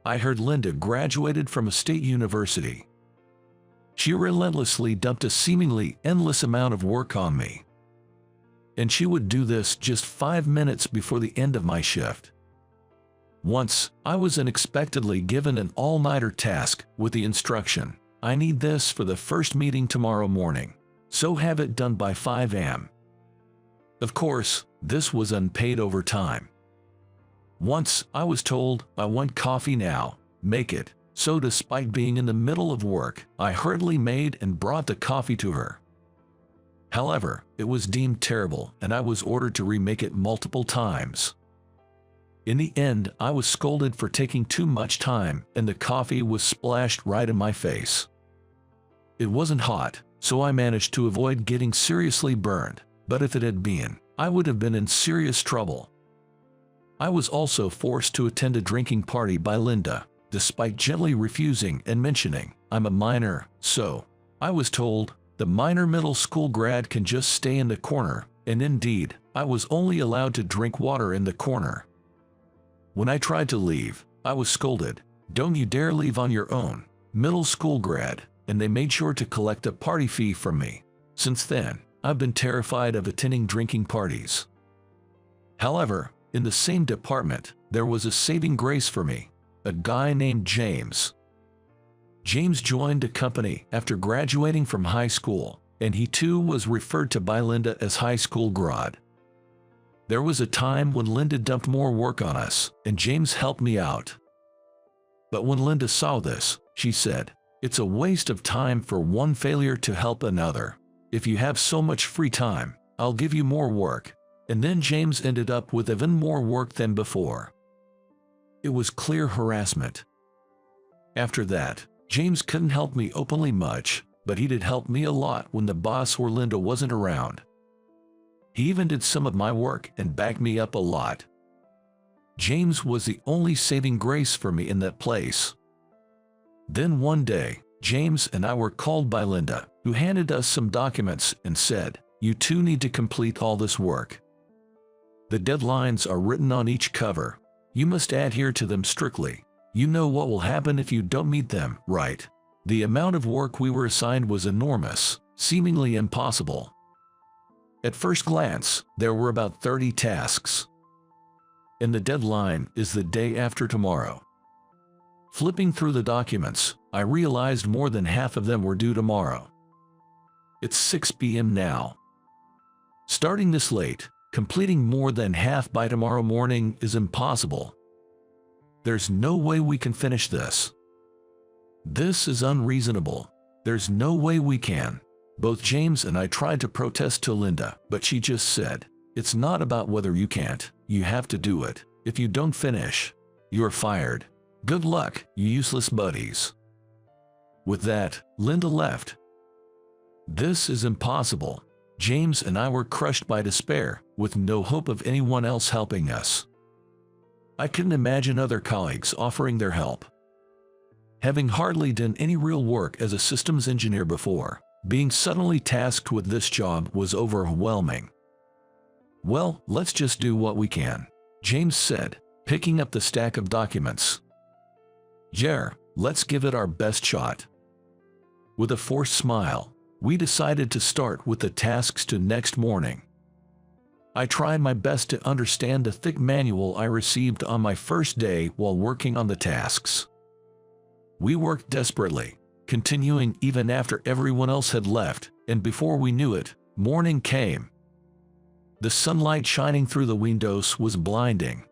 I heard Linda graduated from a state university. She relentlessly dumped a seemingly endless amount of work on me. And she would do this just 5 minutes before the end of my shift. Once, I was unexpectedly given an all-nighter task with the instruction, I need this for the first meeting tomorrow morning, so have it done by 5 a.m. Of course, this was unpaid overtime. Once, I was told, I want coffee now, make it, so despite being in the middle of work, I hurriedly made and brought the coffee to her. However, it was deemed terrible and I was ordered to remake it multiple times. In the end, I was scolded for taking too much time and the coffee was splashed right in my face. It wasn't hot, so I managed to avoid getting seriously burned, but if it had been, I would have been in serious trouble. I was also forced to attend a drinking party by Linda, despite gently refusing and mentioning, I'm a minor, so I was told, the minor middle school grad can just stay in the corner, and indeed, I was only allowed to drink water in the corner. When I tried to leave, I was scolded, don't you dare leave on your own, middle school grad, and they made sure to collect a party fee from me. Since then, I've been terrified of attending drinking parties. However, in the same department, there was a saving grace for me, a guy named James. James joined the company after graduating from high school, and he too was referred to by Linda as high school grad. There was a time when Linda dumped more work on us, and James helped me out. But when Linda saw this, she said, it's a waste of time for one failure to help another. If you have so much free time, I'll give you more work. And then James ended up with even more work than before. It was clear harassment. After that, James couldn't help me openly much, but he did help me a lot when the boss or Linda wasn't around. He even did some of my work and backed me up a lot. James was the only saving grace for me in that place. Then one day, James and I were called by Linda, who handed us some documents and said, you two need to complete all this work. The deadlines are written on each cover. You must adhere to them strictly. You know what will happen if you don't meet them, right? The amount of work we were assigned was enormous, seemingly impossible. At first glance, there were about 30 tasks. And the deadline is the day after tomorrow. Flipping through the documents, I realized more than half of them were due tomorrow. It's 6 p.m. now. Starting this late, completing more than half by tomorrow morning is impossible. There's no way we can finish this. This is unreasonable. There's no way we can. Both James and I tried to protest to Linda, but she just said, it's not about whether you can't, you have to do it. If you don't finish, you're fired. Good luck, you useless buddies. With that, Linda left. This is impossible. James and I were crushed by despair, with no hope of anyone else helping us. I couldn't imagine other colleagues offering their help. Having hardly done any real work as a systems engineer before, being suddenly tasked with this job was overwhelming. Well, let's just do what we can, James said, picking up the stack of documents. Yeah, let's give it our best shot. With a forced smile, we decided to start with the tasks to next morning. I tried my best to understand the thick manual I received on my first day while working on the tasks. We worked desperately, continuing even after everyone else had left, and before we knew it, morning came. The sunlight shining through the windows was blinding.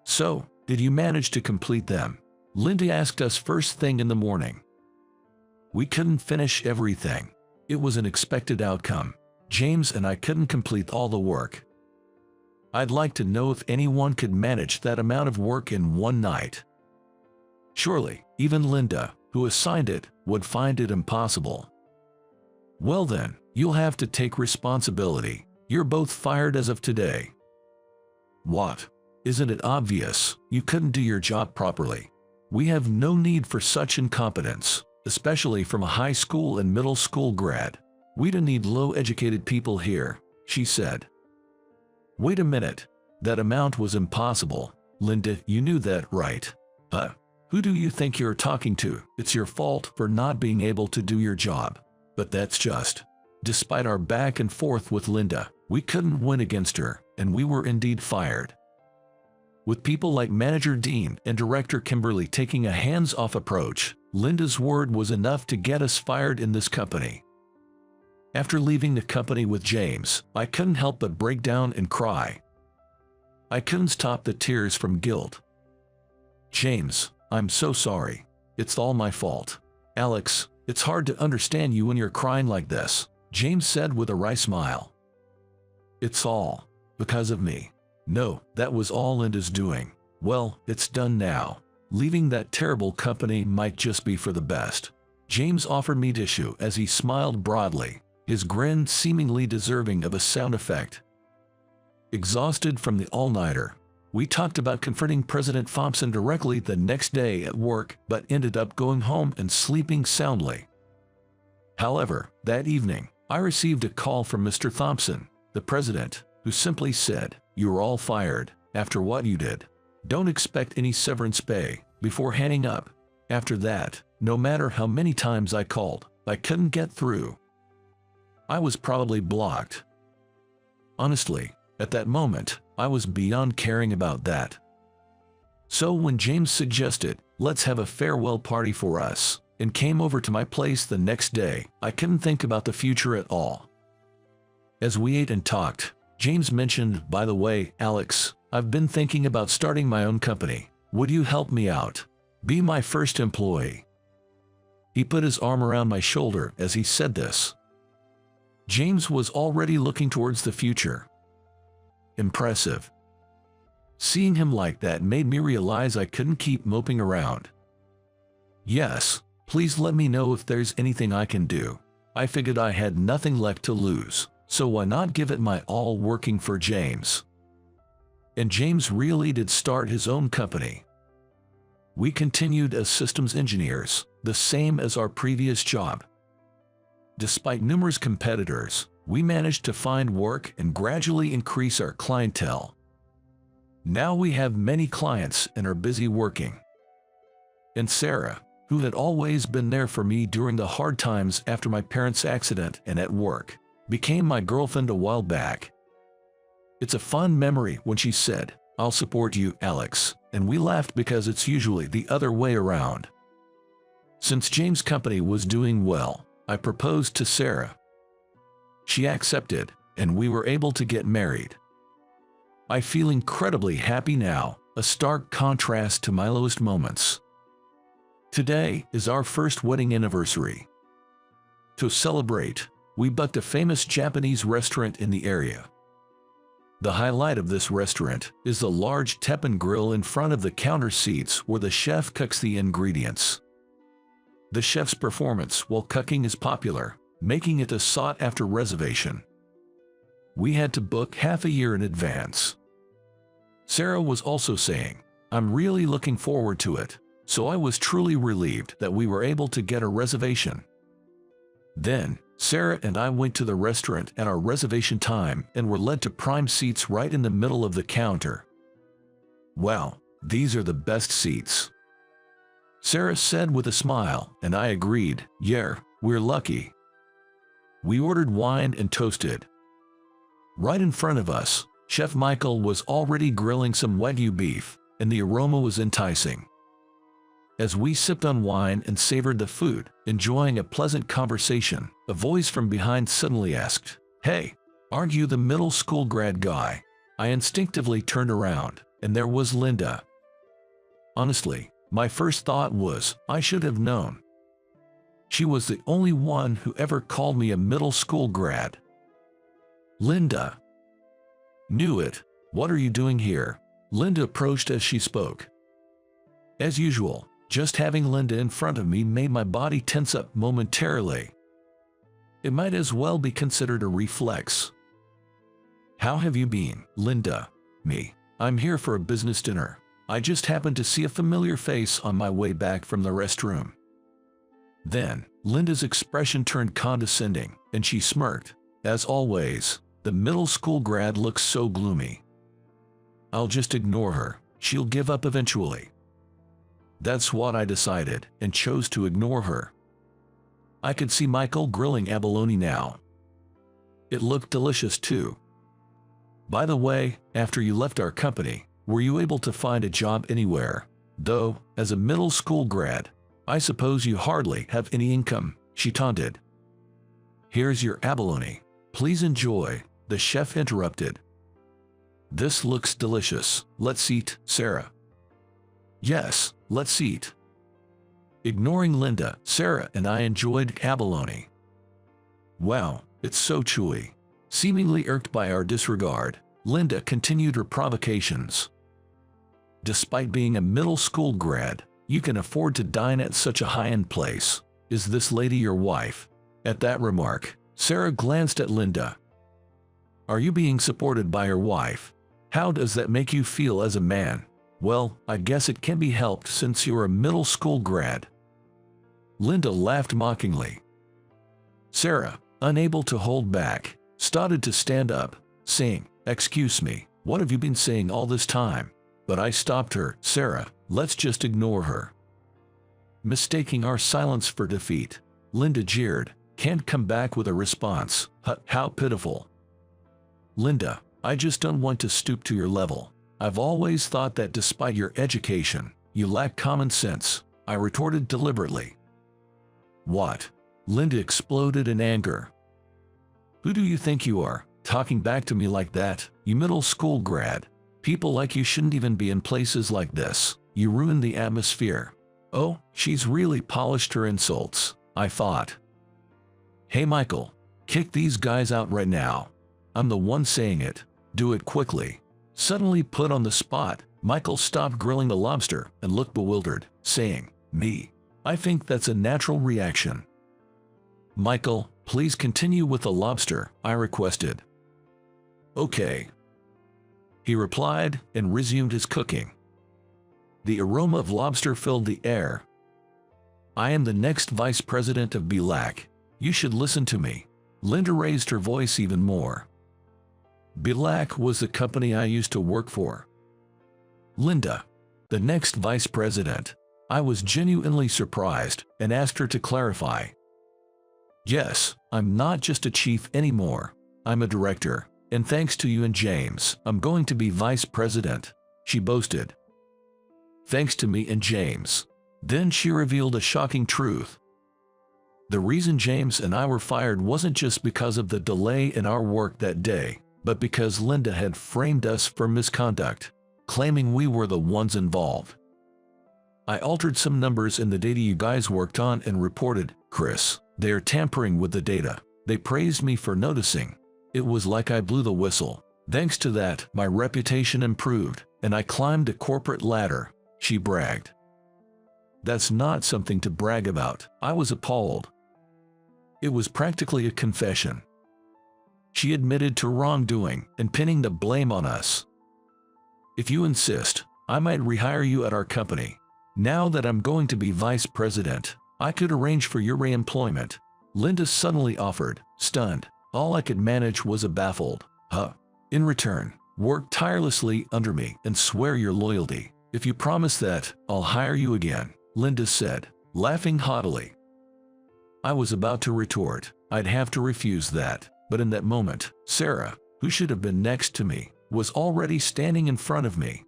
So, did you manage to complete them? Linda asked us first thing in the morning. We couldn't finish everything. It was an expected outcome. James and I couldn't complete all the work. I'd like to know if anyone could manage that amount of work in one night. Surely, even Linda, who assigned it, would find it impossible. Well then, you'll have to take responsibility. You're both fired as of today. What? Isn't it obvious? You couldn't do your job properly. We have no need for such incompetence, especially from a high school and middle school grad. We don't need low-educated people here, she said. Wait a minute. That amount was impossible. Linda, you knew that, right? Who do you think you're talking to? It's your fault for not being able to do your job. But that's just. Despite our back and forth with Linda, we couldn't win against her, and we were indeed fired. With people like Manager Dean and Director Kimberly taking a hands-off approach, Linda's word was enough to get us fired in this company. After leaving the company with James, I couldn't help but break down and cry. I couldn't stop the tears from guilt. James, I'm so sorry. It's all my fault. Alex, it's hard to understand you when you're crying like this, James said with a wry smile. It's all because of me. No, that was all Linda's doing. Well, it's done now. Leaving that terrible company might just be for the best. James offered me tissue as he smiled broadly, his grin seemingly deserving of a sound effect. Exhausted from the all-nighter, we talked about confronting President Thompson directly the next day at work, but ended up going home and sleeping soundly. However, that evening, I received a call from Mr. Thompson, the president, who simply said, "You're all fired after what you did. Don't expect any severance pay," before hanging up. After that, no matter how many times I called, I couldn't get through. I was probably blocked. Honestly, at that moment, I was beyond caring about that. So when James suggested, "Let's have a farewell party for us," and came over to my place the next day, I couldn't think about the future at all. As we ate and talked, James mentioned, "By the way, Alex, I've been thinking about starting my own company. Would you help me out? Be my first employee?" He put his arm around my shoulder as he said this. James was already looking towards the future. Impressive. Seeing him like that made me realize I couldn't keep moping around. "Yes, please let me know if there's anything I can do." I figured I had nothing left to lose, so why not give it my all working for James? And James really did start his own company. We continued as systems engineers, the same as our previous job. Despite numerous competitors, we managed to find work and gradually increase our clientele. Now we have many clients and are busy working. And Sarah, who had always been there for me during the hard times after my parents' accident and at work, became my girlfriend a while back. It's a fond memory when she said, "I'll support you, Alex," and we laughed because it's usually the other way around. Since James' company was doing well, I proposed to Sarah. She accepted, and we were able to get married. I feel incredibly happy now, a stark contrast to my lowest moments. Today is our first wedding anniversary. To celebrate, we booked a famous Japanese restaurant in the area. The highlight of this restaurant is the large teppan grill in front of the counter seats where the chef cooks the ingredients. The chef's performance while cooking is popular, making it a sought-after reservation. We had to book half a year in advance. Sarah was also saying, "I'm really looking forward to it," so I was truly relieved that we were able to get a reservation. Then, Sarah and I went to the restaurant at our reservation time and were led to prime seats right in the middle of the counter. "Wow, these are the best seats," Sarah said with a smile, and I agreed, "Yeah, we're lucky." We ordered wine and toasted. Right in front of us, Chef Michael was already grilling some Wagyu beef, and the aroma was enticing. As we sipped on wine and savored the food, enjoying a pleasant conversation, a voice from behind suddenly asked, "Hey, aren't you the middle school grad guy?" I instinctively turned around, and there was Linda. Honestly, my first thought was, I should have known. She was the only one who ever called me a middle school grad. "Linda." "Knew it. What are you doing here?" Linda approached as she spoke. As usual, just having Linda in front of me made my body tense up momentarily. It might as well be considered a reflex. "How have you been, Linda?" "Me. I'm here for a business dinner. I just happened to see a familiar face on my way back from the restroom." Then, Linda's expression turned condescending, and she smirked. As always, the middle school grad looks so gloomy. I'll just ignore her. She'll give up eventually. That's what I decided, and chose to ignore her. I could see Michael grilling abalone now. It looked delicious too. "By the way, after you left our company, were you able to find a job anywhere? Though, as a middle school grad, I suppose you hardly have any income," she taunted. "Here's your abalone. Please enjoy," the chef interrupted. "This looks delicious. Let's eat, Sarah." "Yes, let's eat." Ignoring Linda, Sarah and I enjoyed abalone. "Wow, it's so chewy." Seemingly irked by our disregard, Linda continued her provocations. "Despite being a middle school grad, you can afford to dine at such a high-end place. Is this lady your wife?" At that remark, Sarah glanced at Linda. "Are you being supported by your wife? How does that make you feel as a man?" "Well, I guess it can be helped since you're a middle school grad." Linda laughed mockingly. Sarah, unable to hold back, started to stand up, saying, "Excuse me, what have you been saying all this time?" But I stopped her. "Sarah, let's just ignore her." Mistaking our silence for defeat, Linda jeered, "Can't come back with a response. How pitiful." "Linda, I just don't want to stoop to your level. I've always thought that despite your education, you lack common sense," I retorted deliberately. "What?" Linda exploded in anger. "Who do you think you are, talking back to me like that, you middle school grad? People like you shouldn't even be in places like this. You ruin the atmosphere." Oh, she's really polished her insults, I thought. "Hey Michael, kick these guys out right now." I'm the one saying it. "Do it quickly." Suddenly put on the spot, Michael stopped grilling the lobster and looked bewildered, saying, "Me? I think that's a natural reaction." "Michael, please continue with the lobster," I requested. "Okay," he replied and resumed his cooking. The aroma of lobster filled the air. "I am the next vice president of BLAC. You should listen to me." Linda raised her voice even more. BLAC was the company I used to work for. "Linda, the next vice president?" I was genuinely surprised and asked her to clarify. "Yes, I'm not just a chief anymore. I'm a director, and thanks to you and James, I'm going to be vice president," she boasted. "Thanks to me and James." Then she revealed a shocking truth. The reason James and I were fired wasn't just because of the delay in our work that day, but because Linda had framed us for misconduct, claiming we were the ones involved. I altered some numbers in the data you guys worked on and reported, "Chris, they are tampering with the data." They praised me for noticing. It was like I blew the whistle. Thanks to that, my reputation improved, and I climbed the corporate ladder, she bragged. That's not something to brag about. I was appalled. It was practically a confession. She admitted to wrongdoing and pinning the blame on us. "If you insist, I might rehire you at our company. Now that I'm going to be vice president, I could arrange for your reemployment." Linda suddenly offered, stunned. All I could manage was a baffled, huh? In return, work tirelessly under me and swear your loyalty. If you promise that, I'll hire you again, Linda said, laughing haughtily. I was about to retort, I'd have to refuse that, but in that moment, Sarah, who should have been next to me, was already standing in front of me.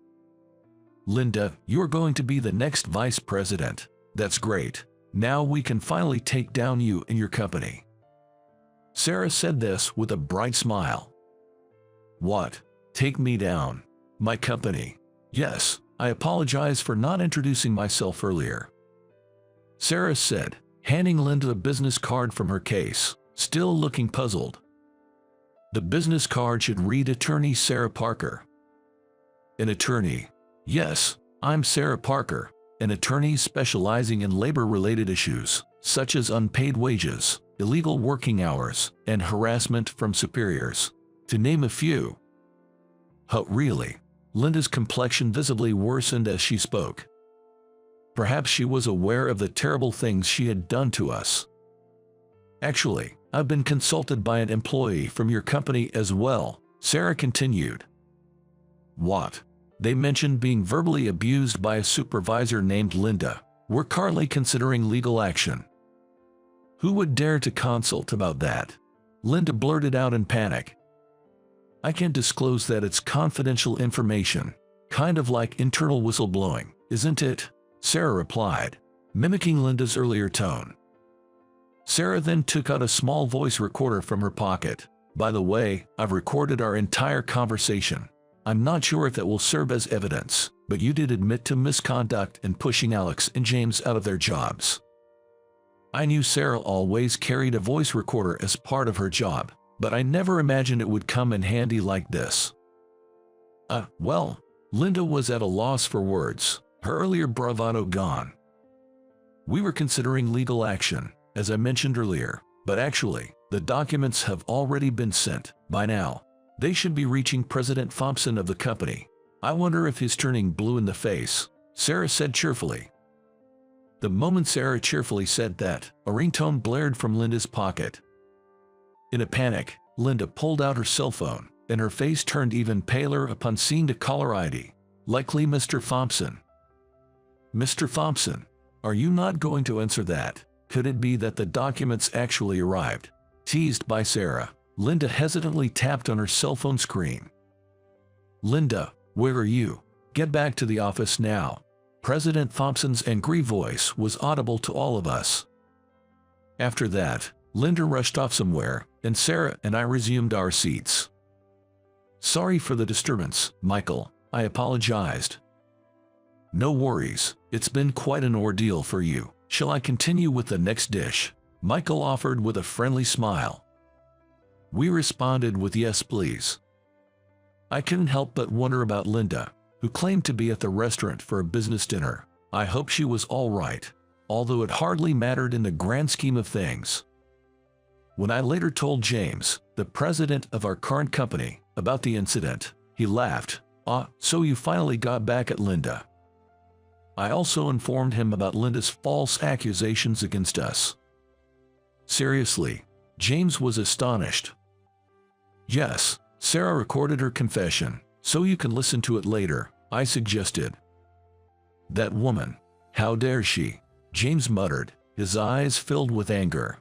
Linda, you're going to be the next vice president. That's great. Now we can finally take down you and your company. Sarah said this with a bright smile. What? Take me down? My company? Yes, I apologize for not introducing myself earlier, Sarah said, handing Linda a business card from her case, still looking puzzled. The business card should read Attorney Sarah Parker. An attorney? Yes, I'm Sarah Parker, an attorney specializing in labor-related issues, such as unpaid wages, illegal working hours, and harassment from superiors, to name a few. Oh, really? Linda's complexion visibly worsened as she spoke. Perhaps she was aware of the terrible things she had done to us. Actually, I've been consulted by an employee from your company as well, Sarah continued. What? They mentioned being verbally abused by a supervisor named Linda. We're currently considering legal action. Who would dare to consult about that? Linda blurted out in panic. I can't disclose that, it's confidential information. Kind of like internal whistleblowing, isn't it? Sarah replied, mimicking Linda's earlier tone. Sarah then took out a small voice recorder from her pocket. By the way, I've recorded our entire conversation. I'm not sure if that will serve as evidence, but you did admit to misconduct and pushing Alex and James out of their jobs. I knew Sarah always carried a voice recorder as part of her job, but I never imagined it would come in handy like this. Well, Linda was at a loss for words, her earlier bravado gone. We were considering legal action, as I mentioned earlier, but actually, the documents have already been sent. By now, they should be reaching President Thompson of the company. I wonder if he's turning blue in the face, Sarah said cheerfully. The moment Sarah cheerfully said that, a ringtone blared from Linda's pocket. In a panic, Linda pulled out her cell phone, and her face turned even paler upon seeing the caller ID. Likely Mr. Thompson. Mr. Thompson, are you not going to answer that? Could it be that the documents actually arrived? Teased by Sarah, Linda hesitantly tapped on her cell phone screen. Linda, where are you? Get back to the office now. President Thompson's angry voice was audible to all of us. After that, Linda rushed off somewhere, and Sarah and I resumed our seats. Sorry for the disturbance, Michael, I apologized. No worries, it's been quite an ordeal for you. Shall I continue with the next dish? Michael offered with a friendly smile. We responded with yes please. I couldn't help but wonder about Linda, who claimed to be at the restaurant for a business dinner. I hope she was all right, although it hardly mattered in the grand scheme of things. When I later told James, the president of our current company, about the incident, he laughed. So you finally got back at Linda. I also informed him about Linda's false accusations against us. Seriously, James was astonished. Yes, Sarah recorded her confession, so you can listen to it later, I suggested. That woman, how dare she? James muttered, his eyes filled with anger.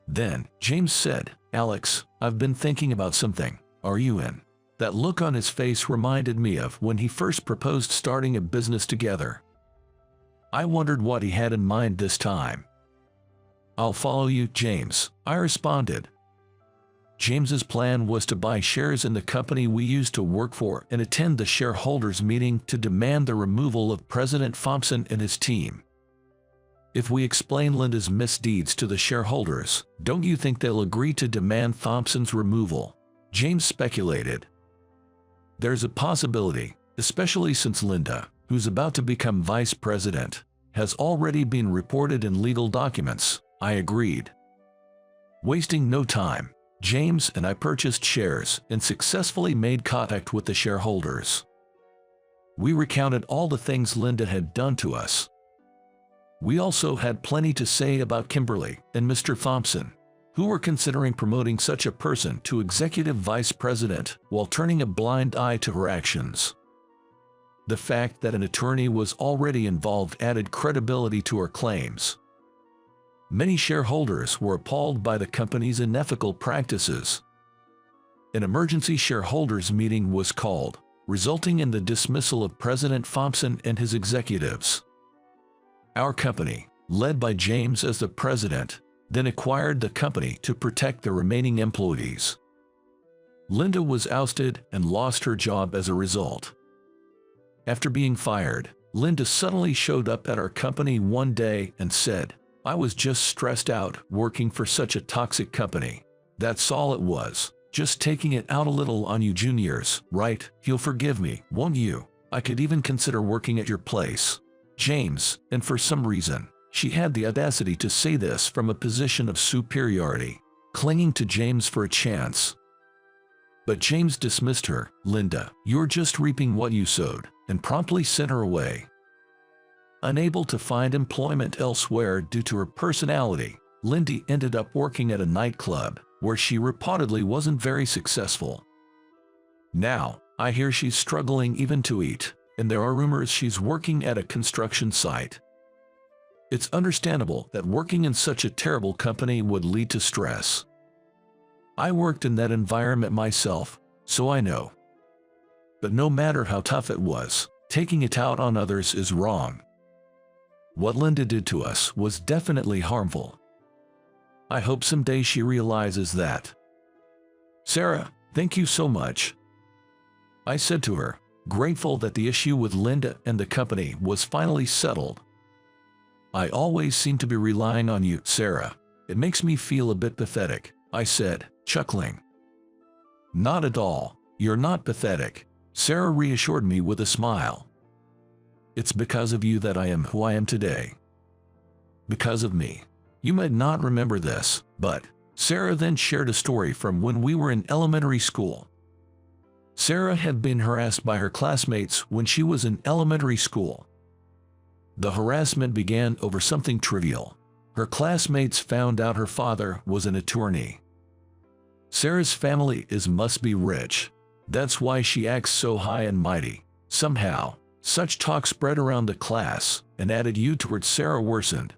Then, James said, Alex, I've been thinking about something. Are you in? That look on his face reminded me of when he first proposed starting a business together. I wondered what he had in mind this time. I'll follow you, James, I responded. James's plan was to buy shares in the company we used to work for and attend the shareholders' meeting to demand the removal of President Thompson and his team. If we explain Linda's misdeeds to the shareholders, don't you think they'll agree to demand Thompson's removal? James speculated. There's a possibility, especially since Linda, who's about to become vice president, has already been reported in legal documents, I agreed. Wasting no time, James and I purchased shares and successfully made contact with the shareholders. We recounted all the things Linda had done to us. We also had plenty to say about Kimberly and Mr. Thompson, who were considering promoting such a person to executive vice president while turning a blind eye to her actions. The fact that an attorney was already involved added credibility to her claims. Many shareholders were appalled by the company's unethical practices. An emergency shareholders meeting was called, resulting in the dismissal of President Thompson and his executives. Our company, led by James as the president, then acquired the company to protect the remaining employees. Linda was ousted and lost her job as a result. After being fired, Linda suddenly showed up at our company one day and said, "I was just stressed out working for such a toxic company. That's all it was. Just taking it out a little on you juniors, right? You'll forgive me, won't you? I could even consider working at your place, James." And for some reason, she had the audacity to say this from a position of superiority, clinging to James for a chance. But James dismissed her. "Linda, you're just reaping what you sowed," and promptly sent her away. Unable to find employment elsewhere due to her personality, Lindy ended up working at a nightclub, where she reportedly wasn't very successful. Now, I hear she's struggling even to eat, and there are rumors she's working at a construction site. It's understandable that working in such a terrible company would lead to stress. I worked in that environment myself, so I know. But no matter how tough it was, taking it out on others is wrong. What Linda did to us was definitely harmful. I hope someday she realizes that. "Sarah, thank you so much," I said to her, grateful that the issue with Linda and the company was finally settled. "I always seem to be relying on you, Sarah. It makes me feel a bit pathetic," I said, chuckling. "Not at all. You're not pathetic," Sarah reassured me with a smile. "It's because of you that I am who I am today. Because of me. You might not remember this, but..." Sarah then shared a story from when we were in elementary school. Sarah had been harassed by her classmates when she was in elementary school. The harassment began over something trivial. Her classmates found out her father was an attorney. Sarah's family must be rich. That's why she acts so high and mighty. Somehow, such talk spread around the class, and attitude towards Sarah worsened.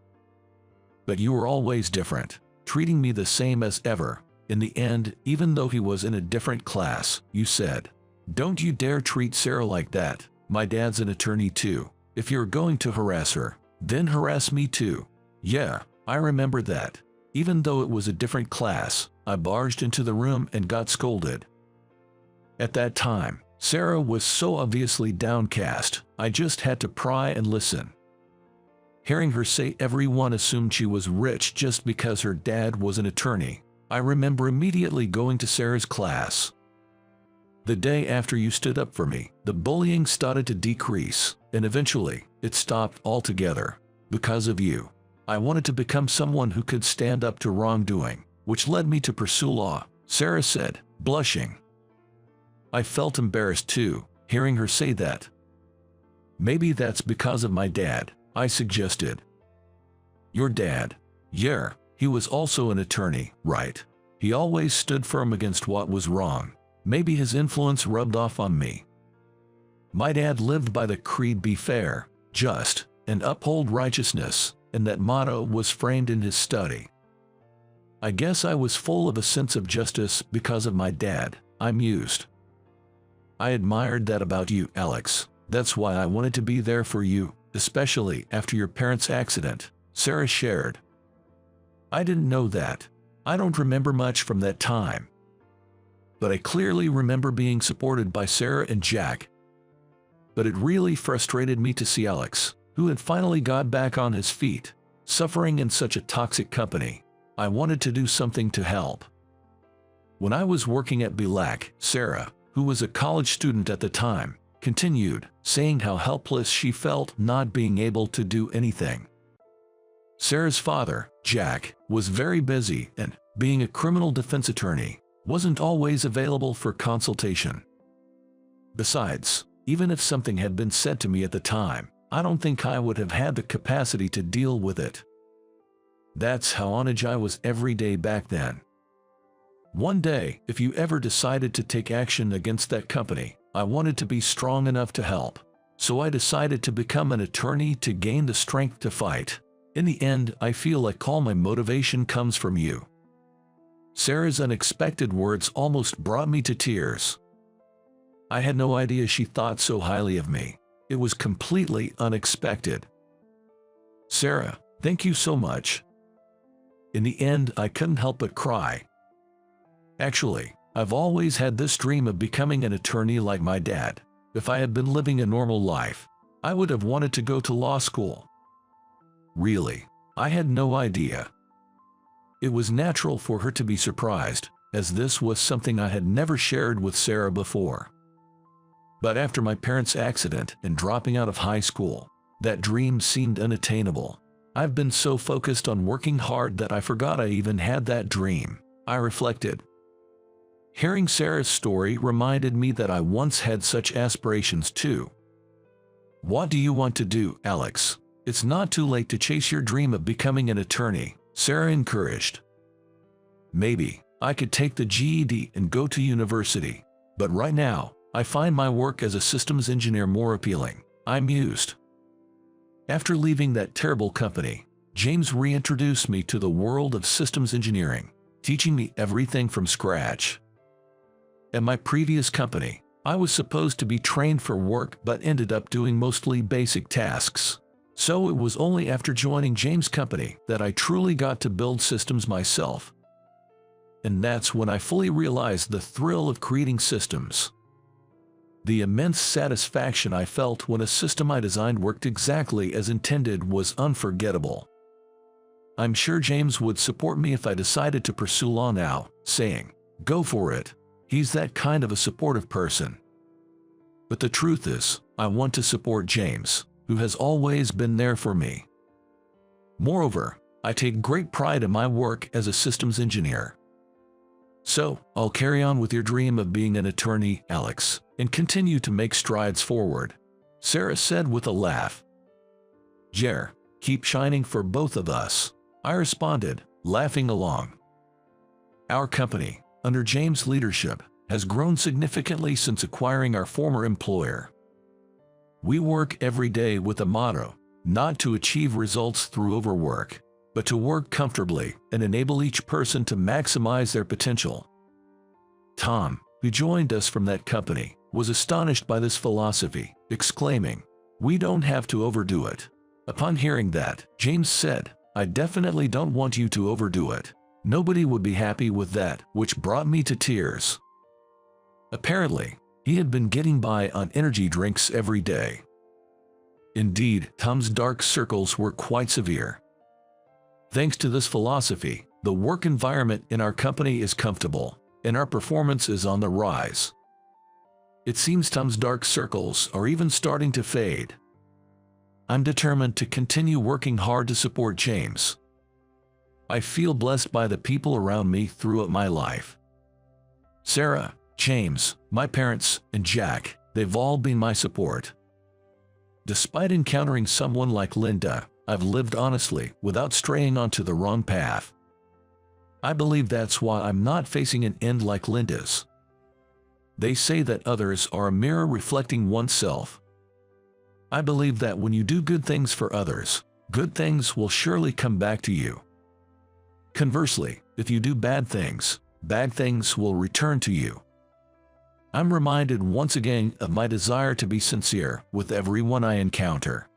"But you were always different, treating me the same as ever. In the end, even though he was in a different class, you said, 'Don't you dare treat Sarah like that. My dad's an attorney too. If you're going to harass her, then harass me too.'" Yeah, I remember that. Even though it was a different class, I barged into the room and got scolded. At that time, Sarah was so obviously downcast, I just had to pry and listen. Hearing her say everyone assumed she was rich just because her dad was an attorney, I remember immediately going to Sarah's class. "The day after you stood up for me, the bullying started to decrease, and eventually, it stopped altogether. Because of you. I wanted to become someone who could stand up to wrongdoing, which led me to pursue law," Sarah said, blushing. I felt embarrassed too, hearing her say that. "Maybe that's because of my dad," I suggested. "Your dad? Yeah, he was also an attorney, right? He always stood firm against what was wrong. Maybe his influence rubbed off on me. My dad lived by the creed, be fair, just, and uphold righteousness, and that motto was framed in his study. I guess I was full of a sense of justice because of my dad," I mused. "I admired that about you, Alex. That's why I wanted to be there for you, especially after your parents' accident," Sarah shared. I didn't know that. I don't remember much from that time. But I clearly remember being supported by Sarah and Jack. But it really frustrated me to see Alex, who had finally got back on his feet, suffering in such a toxic company. I wanted to do something to help. When I was working at Bilac, Sarah, who was a college student at the time, continued, saying how helpless she felt not being able to do anything. Sarah's father, Jack, was very busy and, being a criminal defense attorney, wasn't always available for consultation. Besides, even if something had been said to me at the time, I don't think I would have had the capacity to deal with it. That's how on edge I was every day back then. One day, if you ever decided to take action against that company, I wanted to be strong enough to help. So I decided to become an attorney to gain the strength to fight. In the end, I feel like all my motivation comes from you." Sarah's unexpected words almost brought me to tears. I had no idea she thought so highly of me. It was completely unexpected. "Sarah, thank you so much." In the end, I couldn't help but cry. Actually, I've always had this dream of becoming an attorney like my dad. If I had been living a normal life, I would have wanted to go to law school. Really, I had no idea. It was natural for her to be surprised, as this was something I had never shared with Sarah before. But after my parents' accident and dropping out of high school, that dream seemed unattainable. I've been so focused on working hard that I forgot I even had that dream, I reflected. Hearing Sarah's story reminded me that I once had such aspirations too. "What do you want to do, Alex? It's not too late to chase your dream of becoming an attorney," Sarah encouraged. "Maybe I could take the GED and go to university, but right now, I find my work as a systems engineer more appealing," I mused. After leaving that terrible company, James reintroduced me to the world of systems engineering, teaching me everything from scratch. At my previous company, I was supposed to be trained for work but ended up doing mostly basic tasks. So it was only after joining James' company that I truly got to build systems myself. And that's when I fully realized the thrill of creating systems. The immense satisfaction I felt when a system I designed worked exactly as intended was unforgettable. I'm sure James would support me if I decided to pursue law now, saying, "Go for it." He's that kind of a supportive person. But the truth is, I want to support James, who has always been there for me. Moreover, I take great pride in my work as a systems engineer. So, I'll carry on with your dream of being an attorney, Alex, and continue to make strides forward," Sarah said with a laugh. "Jer, keep shining for both of us," I responded, laughing along. Our company, under James' leadership, has grown significantly since acquiring our former employer. We work every day with a motto, not to achieve results through overwork, but to work comfortably and enable each person to maximize their potential. Tom, who joined us from that company, was astonished by this philosophy, exclaiming, "We don't have to overdo it." Upon hearing that, James said, "I definitely don't want you to overdo it. Nobody would be happy with that," which brought me to tears. Apparently, he had been getting by on energy drinks every day. Indeed, Tom's dark circles were quite severe. Thanks to this philosophy, the work environment in our company is comfortable, and our performance is on the rise. It seems Tom's dark circles are even starting to fade. I'm determined to continue working hard to support James. I feel blessed by the people around me throughout my life. Sarah, James, my parents, and Jack, they've all been my support. Despite encountering someone like Linda, I've lived honestly without straying onto the wrong path. I believe that's why I'm not facing an end like Linda's. They say that others are a mirror reflecting oneself. I believe that when you do good things for others, good things will surely come back to you. Conversely, if you do bad things will return to you. I'm reminded once again of my desire to be sincere with everyone I encounter.